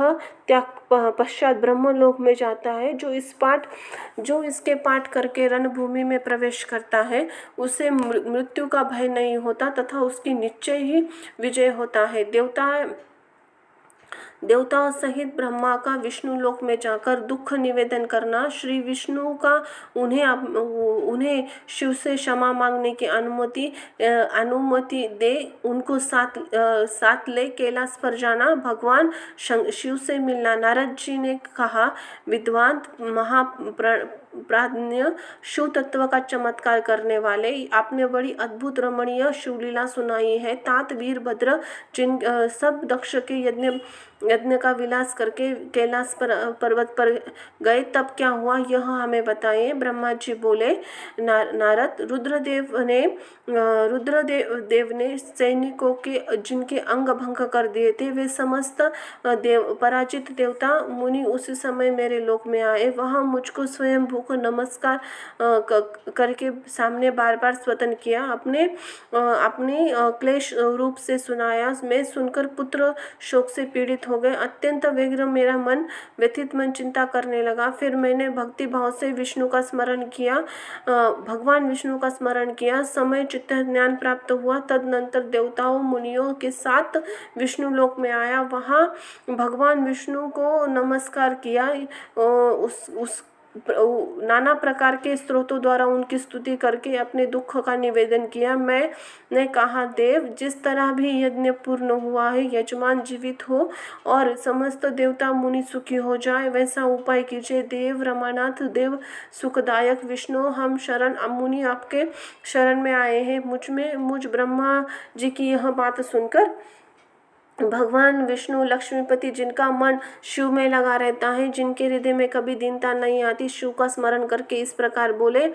त्याग पश्चात ब्रह्मलोक में जाता है। जो इसके पाठ करके रणभूमि में प्रवेश करता है, उसे मृत्यु का भय नहीं होता तथा उसकी निश्चय ही विजय होता है। देवताओं सहित ब्रह्मा का विष्णु लोक में जाकर दुख निवेदन करना, श्री विष्णु का उन्हें शिव से क्षमा मांगने की अनुमति दे, उनको साथ ले कैलाश पर जाना, भगवान शिव से मिलना। नारद जी ने कहा, विद्वान प्राज्ञ शिव तत्व का चमत्कार करने वाले, आपने बड़ी अद्भुत रमणीय शिवलीला सुनाई है। तात वीरभद्र जिन सब दक्ष के यज्ञ का विलास करके कैलाश पर्वत पर गए, तब क्या हुआ यह हमें बताएं। ब्रह्मा जी बोले, नारद, रुद्रदेव ने सैनिकों के जिनके अंग भंग कर दिए थे, वे समस्त पराजित देवता मुनि उसी समय मेरे लोक में आए। वहाँ मुझको स्वयं भूख नमस्कार करके सामने बार बार स्तवन किया, अपने क्लेश रूप से सुनाया। मैं सुनकर पुत्र शोक से पीड़ित हो गए, अत्यंत व्यग्र मेरा मन, व्यथित मन चिंता करने लगा। फिर मैंने भक्ति भाव से विष्णु का स्मरण किया, भगवान विष्णु का स्मरण किया, समय चित्त ज्ञान प्राप्त हुआ। तदनंतर देवताओं मुनियों के साथ विष्णु लोक में आया, वहाँ भगवान विष्णु को नमस्कार किया, उस नाना प्रकार के स्त्रोतों द्वारा उनकी स्तुति करके अपने दुख का निवेदन किया। मैंने कहा, देव, जिस तरह भी यज्ञ पूर्ण हुआ है, यजमान जीवित हो और समस्त देवता मुनि सुखी हो जाए, वैसा उपाय कीजिए। देव रमानाथ, देव सुखदायक विष्णु, हम मुनि आपके शरण में आए हैं। मुझ ब्रह्मा जी की यह बात सुनकर भगवान विष्णु लक्ष्मीपति, जिनका मन शिव में लगा रहता है, जिनके हृदय में कभी दीनता नहीं आती, शिव का स्मरण करके इस प्रकार बोले।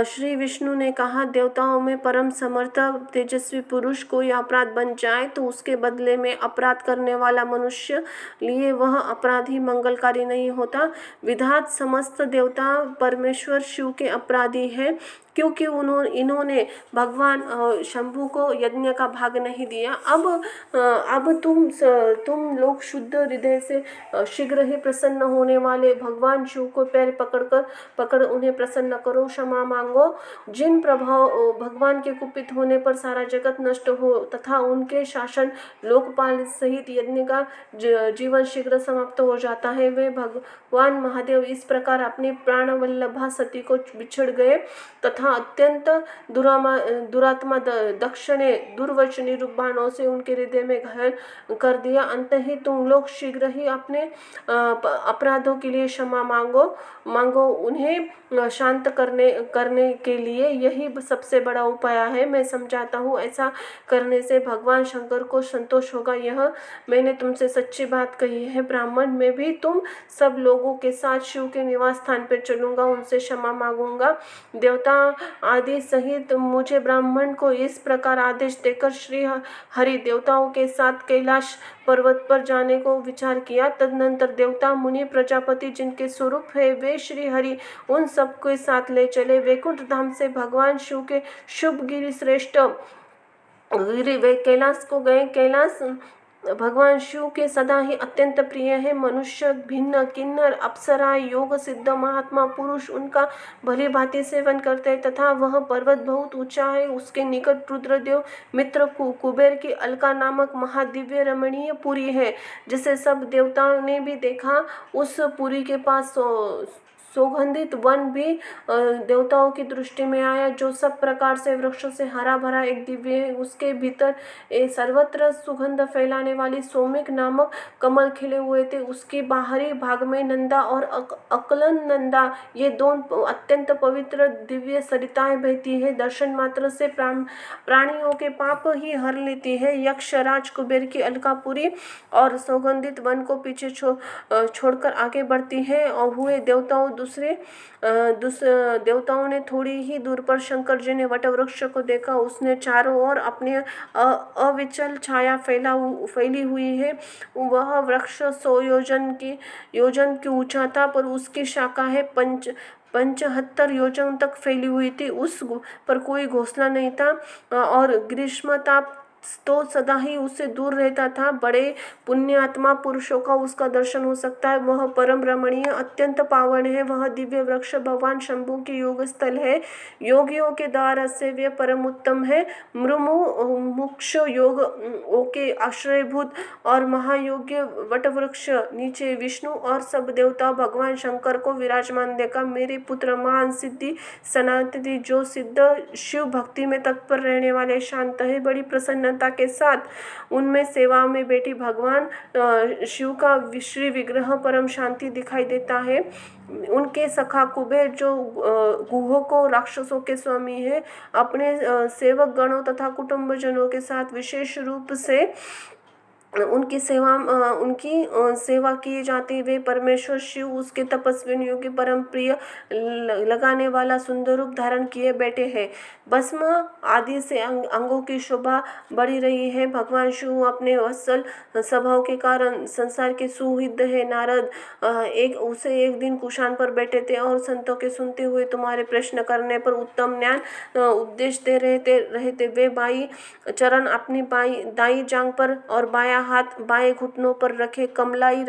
श्री विष्णु ने कहा, देवताओं में परम समर्थ तेजस्वी पुरुष कोई अपराध बन जाए तो उसके बदले में अपराध करने वाला मनुष्य लिए वह अपराधी मंगलकारी नहीं होता। विधात समस्त देवता परमेश्वर शिव के अपराधी हैं, क्योंकि इन्होंने भगवान शंभु को यज्ञ का भाग नहीं दिया। अब तुम लोग शुद्ध हृदय से शीघ्र ही प्रसन्न होने वाले भगवान शिव को पैर पकड़ उन्हें प्रसन्न करो, क्षमा मांगो। जिन प्रभाव भगवान के कुपित होने पर सारा जगत नष्ट हो तथा उनके शासन लोकपाल सहित यज्ञ का जीवन शीघ्र समाप्त हो जाता है, वे भगवान महादेव इस प्रकार अपनी प्राणवल्लभा सती को बिछड़ गए तथा अत्यंत दुरात्मा दक्ष ने दुर्वचनी रूप बाणों से उनके हृदय में घायल कर दिया। अंत ही तुम लोग शीघ्र ही अपने अपराधों के लिए क्षमा मांगो। उन्हें शांत करने के लिए यही सबसे बड़ा उपाय है। मैं समझाता हूँ, ऐसा करने से भगवान शंकर को संतोष होगा। यह मैंने तुमसे सच्ची बात कही है। ब्राह्मण, मैं भी तुम सब लोगों के साथ शिव के निवास स्थान पर चलूंगा, उनसे क्षमा मांगूंगा। देवता आदि सहित मुझे ब्राह्मण को इस प्रकार आदेश देकर श्री हरि देवताओं के साथ कैलाश पर्वत पर जाने को विचार किया। तदनंतर देवता मुनि प्रजापति जिनके स्वरूप है वे श्री हरि उन सबके साथ ले चले। वैकुंठ धाम से भगवान शिव के शुभ गिरि श्रेष्ठ गिरि वे कैलाश को गए। कैलाश भगवान शिव के सदा ही अत्यंत प्रिय है। मनुष्य, भिन्न, किन्नर, अप्सरा, योग सिद्ध महात्मा पुरुष उनका भली भांति सेवन करते हैं तथा वह पर्वत बहुत ऊंचा है। उसके निकट रुद्रदेव मित्र कुबेर की अलका नामक महादिव्य रमणीय पुरी है, जिसे सब देवताओं ने भी देखा। उस पुरी के पास सुगंधित वन भी देवताओं की दृष्टि में आया, जो सब प्रकार से वृक्षों से हरा भरा एक दिव्य है। उसके भीतर सर्वत्र सुगंध फैलाने वाली सौमिक नामक कमल खिले हुए थे। उसके बाहरी भाग में नंदा और अकलन नंदा ये दोनों अत्यंत पवित्र दिव्य सरिताएं बहती है। दर्शन मात्र से प्राणियों के पाप ही हर लेती है। यक्ष राज कुबेर की अलकापुरी और सुगंधित वन को पीछे छोड़कर आगे बढ़ती है और हुए देवताओं दूसरे देवताओं ने थोड़ी ही दूर पर शंकर जी ने वटवृक्ष को देखा। उसने चारों ओर अपनी अविचल छाया फैली हुई है। वह वृक्ष 100 योजन की ऊंचा था, पर उसकी शाखा है 75 योजन तक फैली हुई थी। उस पर कोई घोंसला नहीं था और ग्रीष्म ताप तो सदा ही उससे दूर रहता था। बड़े पुण्यात्मा पुरुषों का उसका दर्शन हो सकता है। वह परम रमणीय अत्यंत पावन है। वह दिव्य वृक्ष भगवान शंभु की योग स्थल है। योगियों के द्वारा सेव्य परम उत्तम है। मुमुक्ष योग के आश्रयभूत और महायोग्य वटवृक्ष नीचे विष्णु और सब देवता भगवान शंकर को विराजमान देखा। मेरे पुत्र महान सिद्धि सनातनी जो सिद्ध शिव भक्ति में तत्पर रहने वाले शांत है, बड़ी प्रसन्नता के साथ उनमें सेवा में बैठी भगवान शिव का श्री विग्रह परम शांति दिखाई देता है। उनके सखा कुबेर जो गुहों को राक्षसों के स्वामी है, अपने सेवक गणों तथा कुटुंबजनों के साथ विशेष रूप से उनकी सेवा की जाती। वे परमेश्वर शिव उसके तपस्विनियों के परम प्रिय लगाने वाला सुंदर रूप धारण किए बैठे हैं। भस्म आदि से अंगों की शोभा बढ़ी रही है। भगवान शिव अपने वत्सल स्वभाव के कारण संसार के सुहृद है। नारद एक दिन कुशान पर बैठे थे और संतों के सुनते हुए तुम्हारे प्रश्न करने पर उत्तम ज्ञान उपदेश दे रहे थे। वे बाई चरण अपनी दाई जांग पर और बाया हाथ बाएं घुटनों पर रखे कमलाई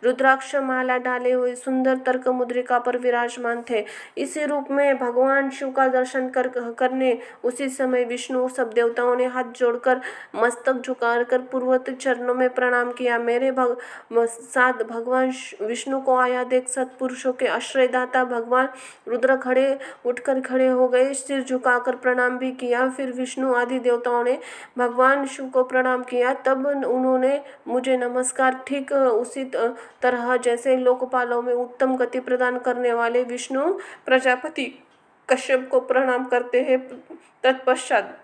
रुद्राक्ष माला डाले हुए सुंदर तर्क मुद्रिका पर विराजमान थे। इसी रूप में भगवान शिव का दर्शन करने उसी समय विष्णु सब देवताओं ने हाथ जोड़कर मस्तक झुकाकर पूर्वत चरणों में प्रणाम किया। मेरे साथ भगवान विष्णु को आया देख सत्पुरुषों के आश्रयदाता भगवान रुद्र उठकर खड़े हो गए, सिर झुकाकर प्रणाम भी किया। फिर विष्णु आदि देवताओं ने भगवान शिव को प्रणाम किया। तब उन्होंने मुझे नमस्कार ठीक उसी तरह जैसे लोकपालों में उत्तम गति प्रदान करने वाले विष्णु प्रजापति कश्यप को प्रणाम करते हैं। तत्पश्चात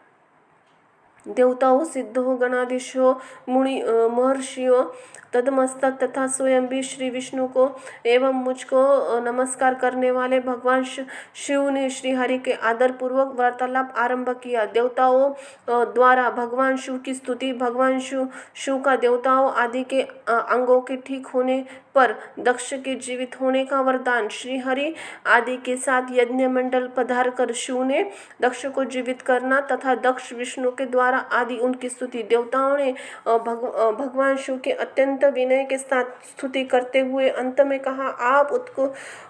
देवताओं, सिद्धों, गणाधीशों, मुनि महर्षियों तदमस्तक तथा स्वयं भी श्री विष्णु को एवं मुझको नमस्कार करने वाले भगवान शिव ने श्री हरि के आदर पूर्वक वार्तालाप आरंभ किया। देवताओं द्वारा भगवान शिव की स्तुति। भगवान शिव का देवताओं आदि के अंगों के ठीक होने पर दक्ष के जीवित होने का वरदान। श्री हरि आदि के साथ यज्ञ मंडल पधार कर शिव ने दक्ष को जीवित करना तथा दक्ष विष्णु के द्वारा आदि उनकी स्तुति। देवताओं ने भगवान शिव के अत्यंत विनय के साथ स्तुति करते हुए अंत में कहा, आप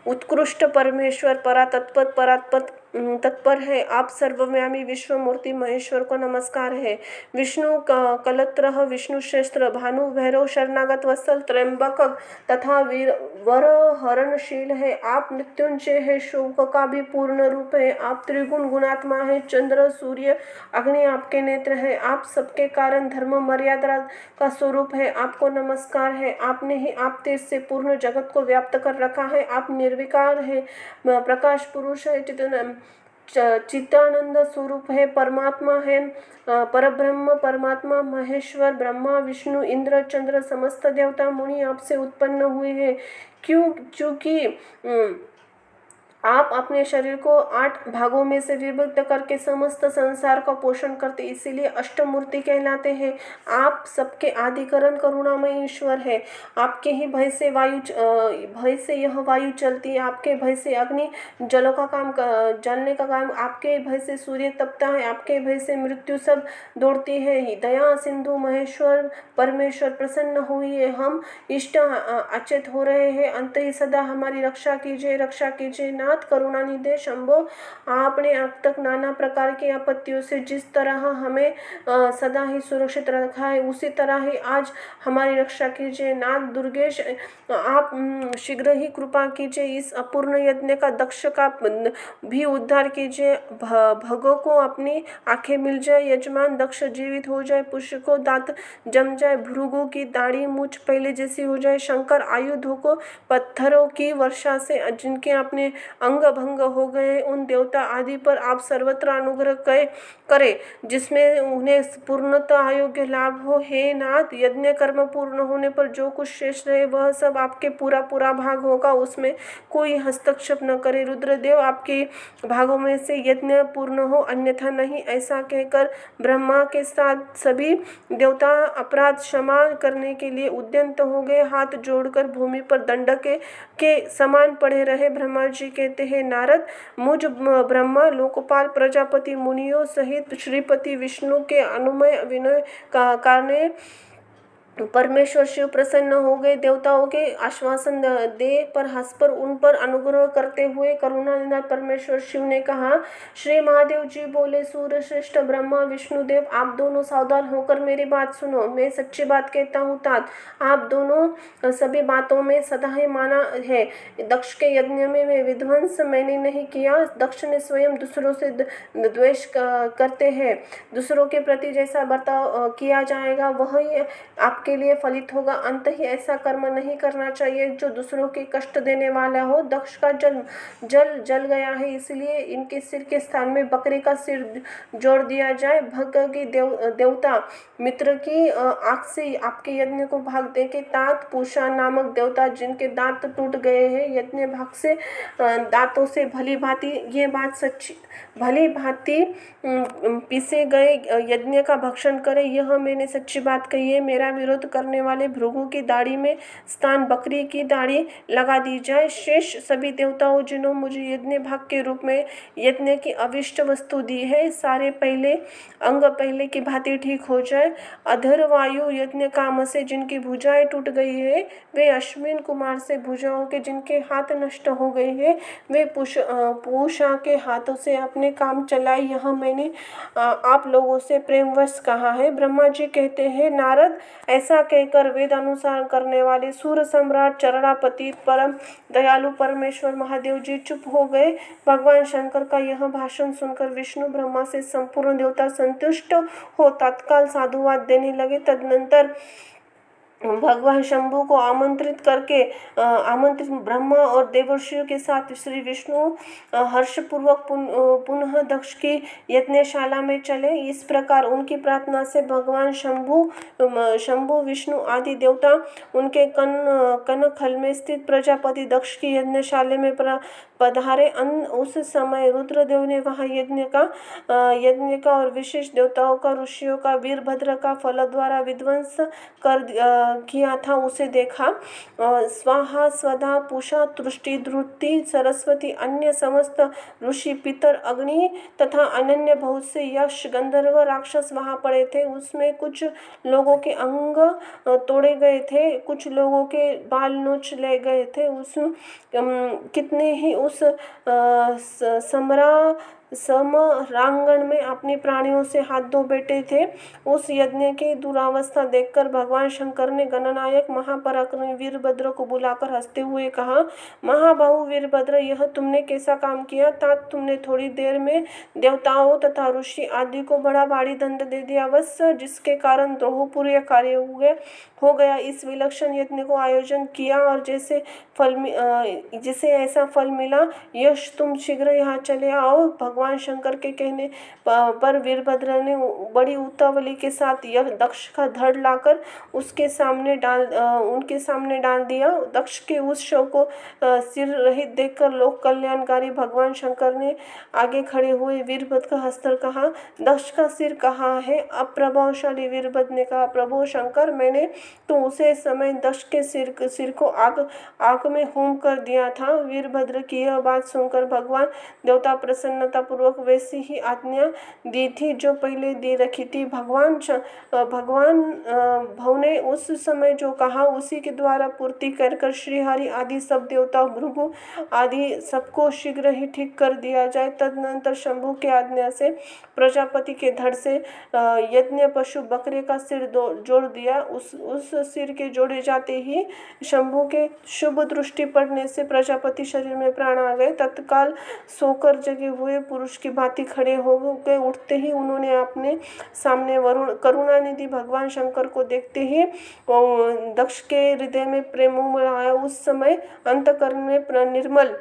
उत्कृष्ट परमेश्वर तत्पर है। आप सर्वव्यापी विश्वमूर्ति महेश्वर को नमस्कार है। विष्णु कलत्रह, विष्णु शस्त्र, भानु, भैरव, शरणागत वत्सल, त्रयंबक तथा वर हरणशील है। आप मृत्युंजय है, शोक का भी पूर्ण रूप है। आप त्रिगुण गुणात्मा है। चंद्र, सूर्य, अग्नि आपके नेत्र है। आप सबके कारण धर्म मर्यादा का स्वरूप है। आपको नमस्कार है। आपने ही आप तेज से पूर्ण जगत को व्याप्त कर रखा है। आप निर्विकार है, प्रकाश पुरुष है, चित्तानंद स्वरूप है, परमात्मा है, परब्रह्म परमात्मा महेश्वर ब्रह्मा विष्णु इंद्र चंद्र समस्त देवता मुनि आपसे उत्पन्न हुए हैं। क्योंकि आप अपने शरीर को 8 भागों में से विभक्त करके समस्त संसार का पोषण करते, इसीलिए अष्टमूर्ति कहलाते हैं। आप सबके आदिकरण करुणामय ईश्वर है। आपके ही भय से यह वायु चलती है। आपके भय से अग्नि जलने का काम, आपके भय से सूर्य तपता है। आपके भय से मृत्यु सब दौड़ती है। दया सिंधु महेश्वर परमेश्वर प्रसन्न हुई, हम इष्ट अचेत हो रहे हैं। अंत ही सदा हमारी रक्षा कीजिए नाथ करुणा निधे शंभो। आपने अब तक नाना प्रकार की आपत्तियों से जिस तरह हमें सदा ही सुरक्षित रखा है, उसी तरह ही आज हमारी रक्षा कीजिए नाथ दुर्गेश। आप शीघ्र ही कृपा कीजिए, इस अपूर्ण यज्ञ का दक्ष का भी उद्धार कीजिए। भगों को अपनी आंखें मिल जाए, यजमान दक्ष जीवित हो जाए, पुष्य को दांत जम जाए, भृगु की दाढ़ी मूछ पहले जैसी हो जाए, शंकर आयुधों को पत्थरों की वर्षा से जिनके अपने अंग भंग हो गए, उन देवता आदि पर आप सर्वत्र अनुग्रह करे जिसमें उन्हें पूर्णतः अयोग्य लाभ हो। हे नाथ, यज्ञ कर्म पूर्ण होने पर जो कुछ शेष रहे वह सब आपके पूरा भाग होगा, उसमें कोई हस्तक्षेप न करे। रुद्रदेव, आपके भागों में से यज्ञ पूर्ण हो, अन्यथा नहीं। ऐसा कहकर ब्रह्मा के साथ सभी देवता अपराध क्षमा करने के लिए उद्यत हो गए। हाथ जोड़कर भूमि पर दंड के के समान पड़े रहे। ब्रह्मा जी कहते हैं, नारद, मुझ ब्रह्मा, लोकपाल, प्रजापति, मुनियों सहित श्रीपति विष्णु के अनुमय विनय का कारण परमेश्वर शिव प्रसन्न हो गए। देवताओं के आश्वासन दे पर हंसकर उन पर अनुग्रह करते हुए करुणानिधान परमेश्वर शिव ने कहा। श्री महादेव जी बोले, सूर्य श्रेष्ठ ब्रह्मा विष्णुदेव, आप दोनों सावधान होकर मेरी बात सुनो। मैं सच्ची बात कहता हूँ तात, आप दोनों सभी बातों में सदा ही माना है। दक्ष के यज्ञ में विध्वंस मैंने नहीं किया। दक्ष ने स्वयं दूसरों से द्वेष करते हैं। दूसरों के प्रति जैसा बर्ताव किया जाएगा वही आपके लिए फलित होगा। अंत ही ऐसा कर्म नहीं करना चाहिए जो दूसरों के कष्ट देने वाला हो। दक्ष का जल गया है, इसलिए इनके सिर के स्थान में बकरी का सिर जोड़ दिया जाए। भग की देवता मित्र की आंख से आपके यज्ञ को भाग दे के तात पूषा नामक देवता जिनके दांत टूट गए हैं, यज्ञ भाग से दांतों से भली भांति, ये बात सच्ची, भली भांति पीसे गए यज्ञ का भक्षण करे। यह मैंने सच्ची बात कही है। मेरा विरोध करने वाले भृगु की दाढ़ी में स्थान बकरी की दाढ़ी लगा दी जाए। शेष सभी देवताओं जिन्हों मुझे यज्ञ भाग के रूप में यज्ञ की अविष्ट वस्तु दी है, सारे पहले अंग पहले की भांति ठीक हो जाए। अधर वायु यज्ञ काम से जिनकी भुजाएं टूट गई है, वे अश्विन कुमार से भुजाओं के जिनके हाथ नष्ट हो गए हैं, वे पूषा के हाथों से अपने काम चलाए। यह मैंने आप लोगों से प्रेमवश कहा है। ब्रह्मा जी कहते हैं, नारद, ऐसा कहकर वेद अनुसार करने वाले सूर्य सम्राट चरणापति परम दयालु परमेश्वर महादेव जी चुप हो गए। भगवान शंकर का यह भाषण सुनकर विष्णु ब्रह्मा से संपूर्ण देवता संतुष्ट हो तत्काल साधुवाद देने लगे। तदनंतर भगवान शंभु को आमंत्रित ब्रह्मा और देवर्षियों के साथ श्री विष्णु हर्षपूर्वक पुनः दक्ष की यज्ञशाला में चले। इस प्रकार उनकी प्रार्थना से भगवान शंभु विष्णु आदि देवता उनके कनखल में स्थित प्रजापति दक्ष की यज्ञशाला में पधारे। उस समय रुद्रदेव ने वहाँ यज्ञ का और विशेष देवताओं का, ऋषियों का, वीरभद्र का फल द्वारा विध्वंस किया था, उसे देखा। स्वाहा स्वधा पूषा तुष्टि धृति सरस्वती अन्य समस्त ऋषि पितर अग्नि तथा अनन्य बहुत से यक्ष गंधर्व राक्षस वहाँ पड़े थे। उसमें कुछ लोगों के अंग तोड़े गए थे, कुछ लोगों के बाल नोच ले गए थे। कितने ही उस समरांगण में अपने प्राणियों से हाथ धो बैठे थे। उस यज्ञ की दुरावस्था देखकर भगवान शंकर ने गणनायक महापराक्रमी वीरभद्र को बुलाकर हंसते हुए कहा, महाबाहु वीरभद्र, यह तुमने कैसा काम किया? तात तुमने थोड़ी देर में देवताओं तथा ऋषि आदि को बड़ा भारी दंड दे दिया, अवश्य जिसके कारण द्रोहपूर्ण कार्य हो गया। इस विलक्षण यज्ञ को आयोजन किया और जिसे ऐसा फल मिला, यश तुम शीघ्र यहाँ चले आओ। भगवान शंकर के कहने पर वीरभद्र ने बड़ी उतावली के साथ यह दक्ष का धड़ लाकर उनके सामने डाल दिया। दक्ष के उस शव को सिर रहित देखकर लोक कल्याणकारी भगवान शंकर ने आगे खड़े हुए वीरभद्र का हंसकर कहा, दक्ष का सिर कहाँ है? अप्रभावशाली वीरभद्र ने कहा, प्रभु शंकर, मैंने तो उसे समय दक्ष के सिर को आग में होम कर दिया था। वीरभद्र की यह बात सुनकर भगवान देवता प्रसन्नता पूर्वक वैसी ही आज्ञा दी थी जो पहले दे रखी थी। भगवान भव ने उस समय जो कहा उसी के द्वारा पूर्ति कर श्रीहरि आदि सब देवता भृगु आदि सबको शीघ्र ही ठीक कर दिया जाए। तदनंतर शंभु के आज्ञा से प्रजापति के धड़ से यज्ञ पशु बकरे का सिर जोड़ दिया। उस सिर के जोड़े जाते ही शंभु के शुभ दृष्टि पड़ने से प्रजापति शरीर में प्राण आ गए। तत्काल सोकर जगे हुए पुरुष की भांति खड़े हो गए। उठते ही उन्होंने अपने सामने करुणानिधि भगवान शंकर को देखते ही दक्ष के हृदय में प्रेम उमड़ आया। उस समय अंतःकरण में निर्मल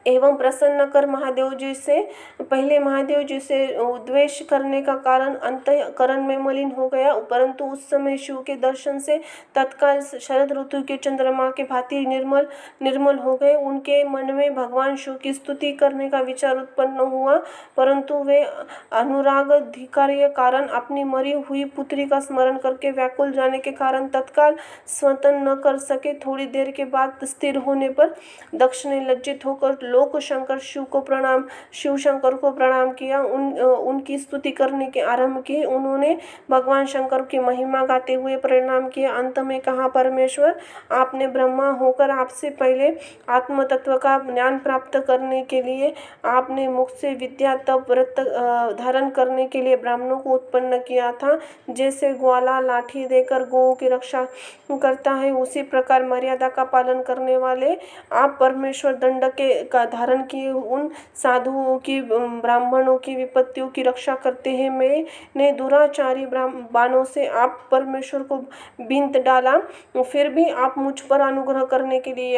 एवं प्रसन्न कर महादेव जी से पहले महादेव जी से द्वेष करने का कारण अंतःकरण में मलिन हो गया, परंतु उस समय शिव के दर्शन से तत्काल शरद ऋतु के चंद्रमा के भांति निर्मल हो गए। उनके मन में भगवान शिव की स्तुति करने का विचार उत्पन्न हुआ, परंतु वे अनुराग धिक्कार्य कारण अपनी मरी हुई पुत्री का स्मरण करके व्याकुल जाने के कारण तत्काल स्वतन न कर सके। थोड़ी देर के बाद स्थिर होने पर दक्ष ने लज्जित होकर लोक शंकर शिव शंकर को प्रणाम किया, उनकी स्तुति करने के आरंभ किए। उन्होंने भगवान शंकर की महिमा गाते हुए प्रणाम किया। अंत में कहा, परमेश्वर, आपने ब्रह्मा होकर आपसे पहले आत्म तत्व का ज्ञान प्राप्त करने के लिए आपने मुख से विद्या तप व्रत धारण करने के लिए ब्राह्मणों को उत्पन्न किया था। जैसे ग्वाला लाठी देकर गौ की रक्षा करता है, उसी प्रकार मर्यादा का पालन करने वाले आप परमेश्वर दंड का धारण किए उन साधुओं की ब्राह्मणों की विपत्तियों की रक्षा करते हैं। मैंने दुराचारी बाणों से आप परमेश्वर को बींत डाला, फिर भी आप मुझ पर अनुग्रह करने के लिए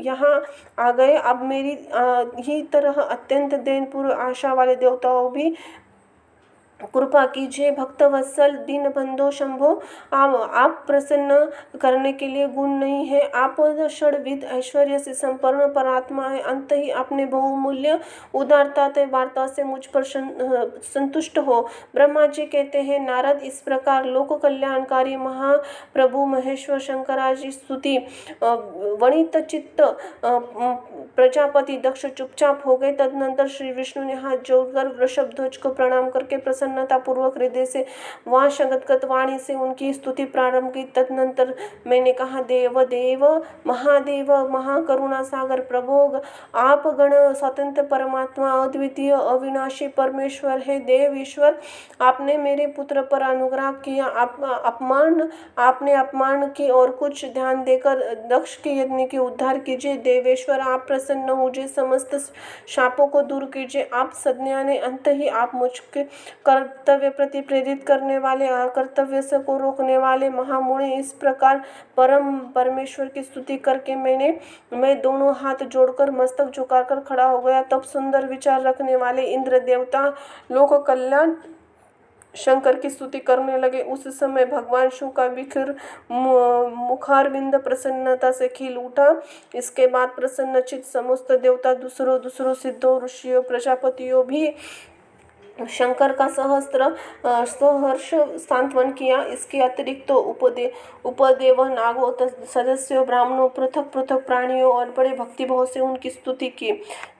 यहाँ आ गए। अब मेरी ही तरह अत्यंत दयनपूर्ण आशा वाले देवताओं भी कृपा कीजिए। भक्तवत्सल दीन बंधो शंभो, आप प्रसन्न करने के लिए गुण नहीं है। आप षड्विध ऐश्वर्य से संपन्न परात्मा है। अंत ही अपने बहुमूल्य उदारता वार्ता से मुझ पर संतुष्ट हो। ब्रह्मा जी कहते हैं, नारद, इस प्रकार लोक कल्याणकारी महाप्रभु महेश्वर शंकराजी स्तुति वणित चित्त प्रजापति दक्ष चुपचाप हो गए। तदनंतर श्री विष्णु ने हाथ जोड़कर वृषभध्वज को प्रणाम करके प्रसन्नता पूर्वक हृदय से वाणी वाणी से उनकी स्तुति प्रारंभ की। तदनंतर मैंने कहा, देव देव महादेव महाकरुणा सागर प्रभो, आप गण स्वतंत्र परमात्मा अद्वितीय अविनाशी परमेश्वर है। देव ईश्वर, आपने मेरे पुत्र पर अनुग्रह किया। आपने अपमान की और कुछ ध्यान देकर दक्ष के यज्ञ के उद्धार कीजिए। देवेश्वर, आप प्रसन्न होजिए, समस्त शापों को दूर कीजिए। आप सज्ञाने, अंत ही आप मुझ के कर्तव्य प्रति प्रेरित करने वाले, अकर्तव्य से को रोकने वाले महामुनि। इस प्रकार परमेश्वर की स्तुति करके मैं दोनों हाथ जोड़कर मस्तक झुकाकर खड़ा हो गया। तब सुंदर विचार रखने वाले इंद्र देवता लोक कल्याण शंकर की स्तुति करने लगे। उस समय भगवान शिव का विखर मुखारविंद प्रसन्नता से खिल उठा। इसके बाद प्रसन्नचित समस्त देवता दूसरों सिद्धों ऋषियों प्रजापतियों भी शंकर का सहर्ष सांत्वन किया। इसके अतिरिक्त तो उपदेव नागों सदस्यों ब्राह्मणों पृथक पृथक प्राणियों और बड़े भक्तिभाव से उनकी स्तुति की।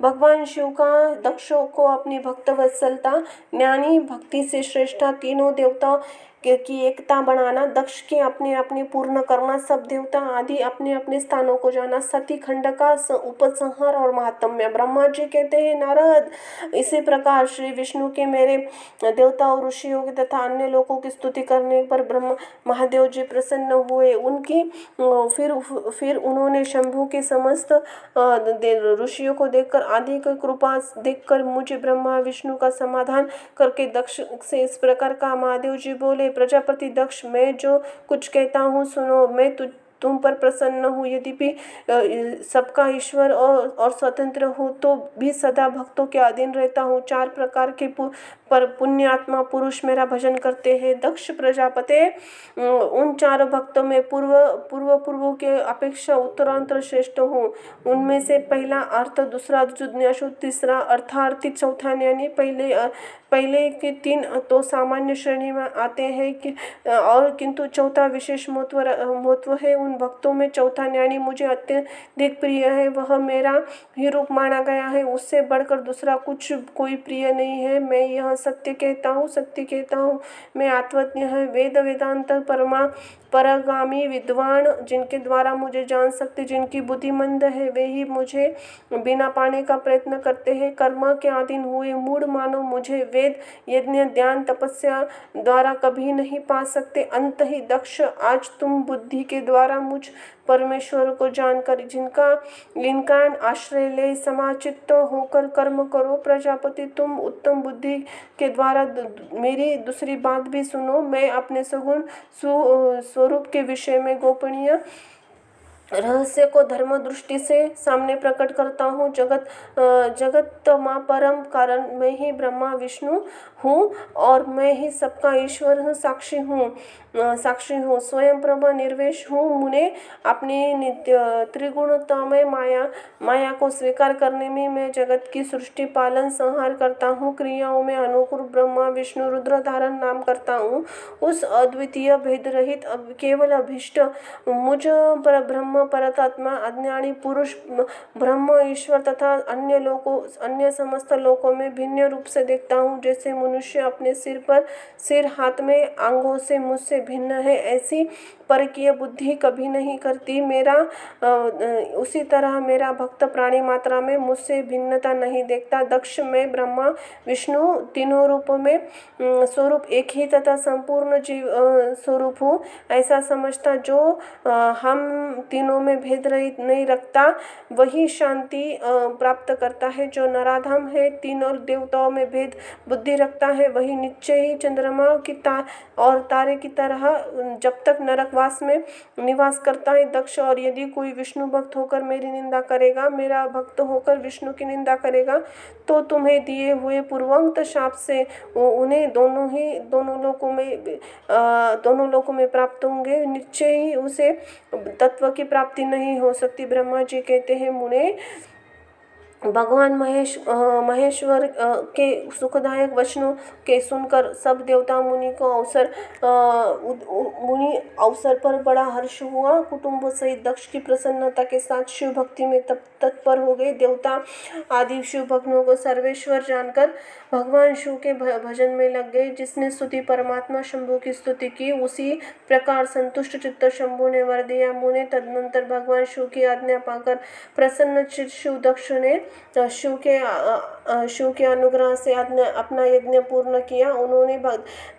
भगवान शिव का दक्षों को अपनी भक्तवत्सलता ज्ञानी भक्ति से श्रेष्ठा तीनों देवता की एकता बनाना, दक्ष के अपने अपने पूर्ण करना, सब देवता आदि अपने अपने स्थानों को जाना, सती खंड का उपसंहार और महात्म्य। ब्रह्मा जी कहते हैं, नारद, इसी प्रकार श्री विष्णु के मेरे देवताओं ऋषियों तथा अन्य लोगों की स्तुति करने पर ब्रह्मा महादेव जी प्रसन्न हुए। उनकी फिर उन्होंने शंभु के समस्त ऋषियों को देखकर आदि की कृपा देखकर मुझे ब्रह्मा विष्णु का समाधान करके दक्ष से इस प्रकार का, महादेव जी बोले, प्रजापति दक्ष, मैं जो कुछ कहता हूँ सुनो। मैं तुम पर प्रसन्न हूँ, यद्यपि सबका ईश्वर और स्वतंत्र हूँ तो भी सदा भक्तों के अधीन रहता हूँ। 4 प्रकार के पर पुण्यात्मा पुरुष मेरा भजन करते हैं। दक्ष प्रजापति, उन 4 भक्तों में पूर्व के अपेक्षा उत्तरांतर श्रेष्ठ हूँ। उनमें से पहला अर्थ, दूसरा जिज्ञासु, तीसरा अर्थार्थी, चौथा ज्ञानी। पहले के 3 तो सामान्य श्रेणी में आते हैं और किंतु चौथा विशेष महत्व है। उन भक्तों में चौथा ज्ञानी मुझे अत्यधिक प्रिय है। वह मेरा ही रूप माना गया है, उससे बढ़कर दूसरा कोई प्रिय नहीं है। मैं यह सत्य कहता हूँ, मैं आत्मज्ञ है, वेद वेदांत परगामी विद्वान, जिनके द्वारा मुझे जान सकते, जिनकी बुद्धि मंद है, वे ही मुझे बिना पाने का प्रयत्न करते हैं। कर्म के अधीन हुए मूढ़ मानव मुझे वेद यज्ञ ध्यान तपस्या द्वारा कभी नहीं पा सकते। अंत ही दक्ष, आज तुम बुद्धि के द्वारा मुझ परमेश्वर को जानकर इनका आश्रय ले समाचित्त होकर कर्म करो। प्रजापति, तुम उत्तम बुद्धि के द्वारा मेरी दूसरी बात भी सुनो। मैं अपने सगुण स्वरूप के विषय में गोपनीय रहस्य को धर्म दृष्टि से सामने प्रकट करता हूँ। जगत माँ परम कारण मैं ही ब्रह्मा विष्णु हूँ और मैं ही सबका ईश्वर हूँ, साक्षी हूँ, स्वयं प्रभा निर्वेश हूँ। मुने अपनी नित्य त्रिगुणता में माया को स्वीकार करने में मैं जगत की सृष्टि पालन संहार करता हूँ। क्रियाओं में अनुकूल ब्रह्मा विष्णु रुद्र धारण नाम करता हूँ। उस अद्वितीय भेद रहित केवल अभिष्ट मुझ पर ब्रह्म परमात्मा अज्ञानी पुरुष ब्रह्म ईश्वर तथा अन्य समस्त लोकों में भिन्न रूप से देखता हूँ। जैसे मनुष्य अपने सिर हाथ में अंगों से मुझसे भिन्न है, ऐसी परकीय बुद्धि कभी नहीं करती। उसी तरह मेरा भक्त प्राणी मात्रा में मुझसे भिन्नता नहीं देखता। दक्ष में ब्रह्मा विष्णु तीनों रूपों में स्वरूप एक ही तथा संपूर्ण जीव स्वरूप हूँ ऐसा समझता। जो हम तीनों में भेद रहित नहीं रखता वही शांति प्राप्त करता है। जो नराधम है, तीनों देवताओं में भेद बुद्धि रखता है, वही निश्चय ही चंद्रमा की और तारे की तरह जब तक नरकवास में निवास करता है। दक्ष, और यदि कोई विष्णु भक्त होकर मेरी निंदा करेगा, मेरा भक्त होकर विष्णु की निंदा करेगा, तो तुम्हें दिए हुए पूर्वोक्त शाप से उन्हें दोनों लोकों में प्राप्त होंगे। निश्चय ही उसे तत्व की प्राप्ति नहीं हो सकती। ब्रह्मा जी कहते हैं, मुने भगवान महेश्वर के सुखदायक वचनों के सुनकर सब देवता मुनि अवसर पर बड़ा हर्ष हुआ। कुटुंब सहित दक्ष की प्रसन्नता के साथ शिव भक्ति में तत्पर हो गए। देवता आदि शिव भक्तों को सर्वेश्वर जानकर भगवान शिव के भजन में लग गए। जिसने स्तुति परमात्मा शंभु की स्तुति की, उसी प्रकार संतुष्ट चित्त शंभु ने वर दिया। मुने तदनंतर भगवान शिव की आज्ञा पाकर प्रसन्न चित्त शिव दक्ष ने शिव के अनुग्रह से अपना यज्ञ पूर्ण किया। उन्होंने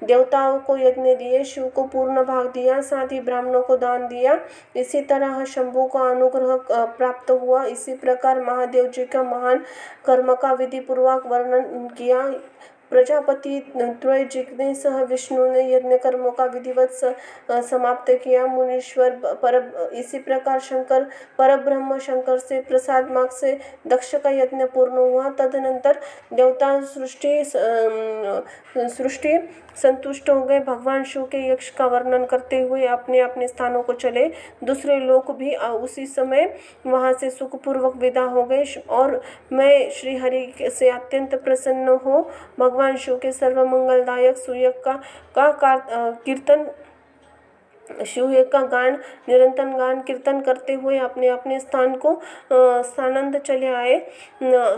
देवताओं को यज्ञ दिए, शिव को पूर्ण भाग दिया, साथ ही ब्राह्मणों को दान दिया। इसी तरह शंभु का अनुग्रह प्राप्त हुआ। इसी प्रकार महादेव जी का महान कर्म का विधि पूर्वक वर्णन किया। प्रजापति त्रय जिग्ने सह विष्णु ने यज्ञ कर्मों का विधिवत समाप्त किया। मुनीश्वर इसी प्रकार परब्रह्म शंकर से प्रसाद मार्ग से दक्ष का यज्ञ पूर्ण हुआ। तदनंतर देवता सृष्टि संतुष्ट हो गए। भगवान शिव के यक्ष का वर्णन करते हुए अपने अपने स्थानों को चले। दूसरे लोग भी उसी समय वहां से सुखपूर्वक विदा हो गए और मैं श्री हरि से अत्यंत प्रसन्न हो भगवान शिव के सर्वमंगलदायक सुयज्ञ का कीर्तन शिवयज्ञ का निरंतर गान कीर्तन करते हुए अपने अपने स्थानंद चले आए।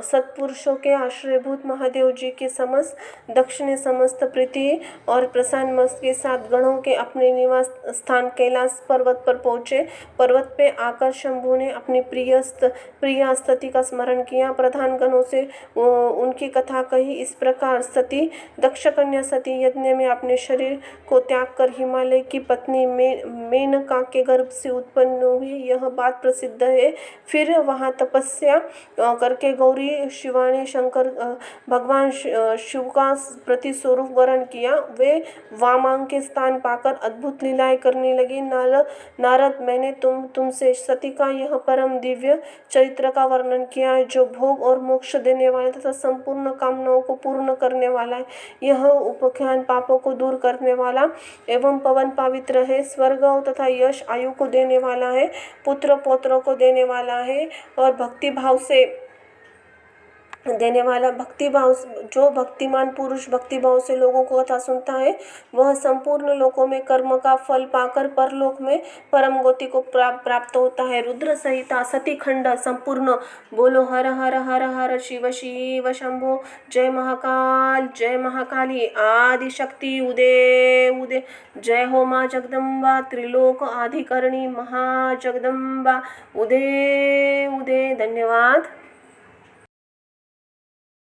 सत्पुरुषों के आश्रयभूत महादेव जी के समस्त दक्ष ने समस्त प्रीति और प्रसन्न मन के साथ गणों के अपने निवास स्थान कैलाश पर्वत पर पहुँचे। पर्वत पे आकर शंभु ने अपनी प्रिय स्तुति का स्मरण किया। प्रधान गणों से उनकी कथा कही। इस प्रकार सती दक्ष कन्या सती यज्ञ में अपने शरीर को त्याग कर हिमालय की पत्नी मेनका के गर्भ से उत्पन्न हुई, यह बात प्रसिद्ध है। फिर वहां तपस्या करके गौरी शिवानी शंकर भगवान शिव का प्रति स्वरूप वर्ण किया। वे वामांग के स्थान पाकर अद्भुत लीलाएं करने लगी। नारद, मैंने तुमसे सती का यह परम दिव्य चरित्र का वर्णन किया है, जो भोग और मोक्ष देने वाला तथा संपूर्ण कामनाओं को पूर्ण करने वाला है। यह उपाख्यान पापों को दूर करने वाला एवं पवन पवित्र है। स्वर्ग तथा यश आयु को देने वाला है, पुत्र पौत्रों को देने वाला है और भक्ति भाव से देने वाला। जो भक्तिमान पुरुष भक्ति भाव से लोगों को कथा सुनता है, वह संपूर्ण लोकों में कर्म का फल पाकर परलोक में परम गति को प्राप्त होता है। रुद्र संहिता सती खंड संपूर्ण। बोलो हर हर हर हर शिव शिव शंभो। जय महाकाल जय महाकाली आदि शक्ति उदे उदे। जय हो माँ जगदम्बा त्रिलोक आधिकरणी महाजगदम्बा उदे उदे। धन्यवाद।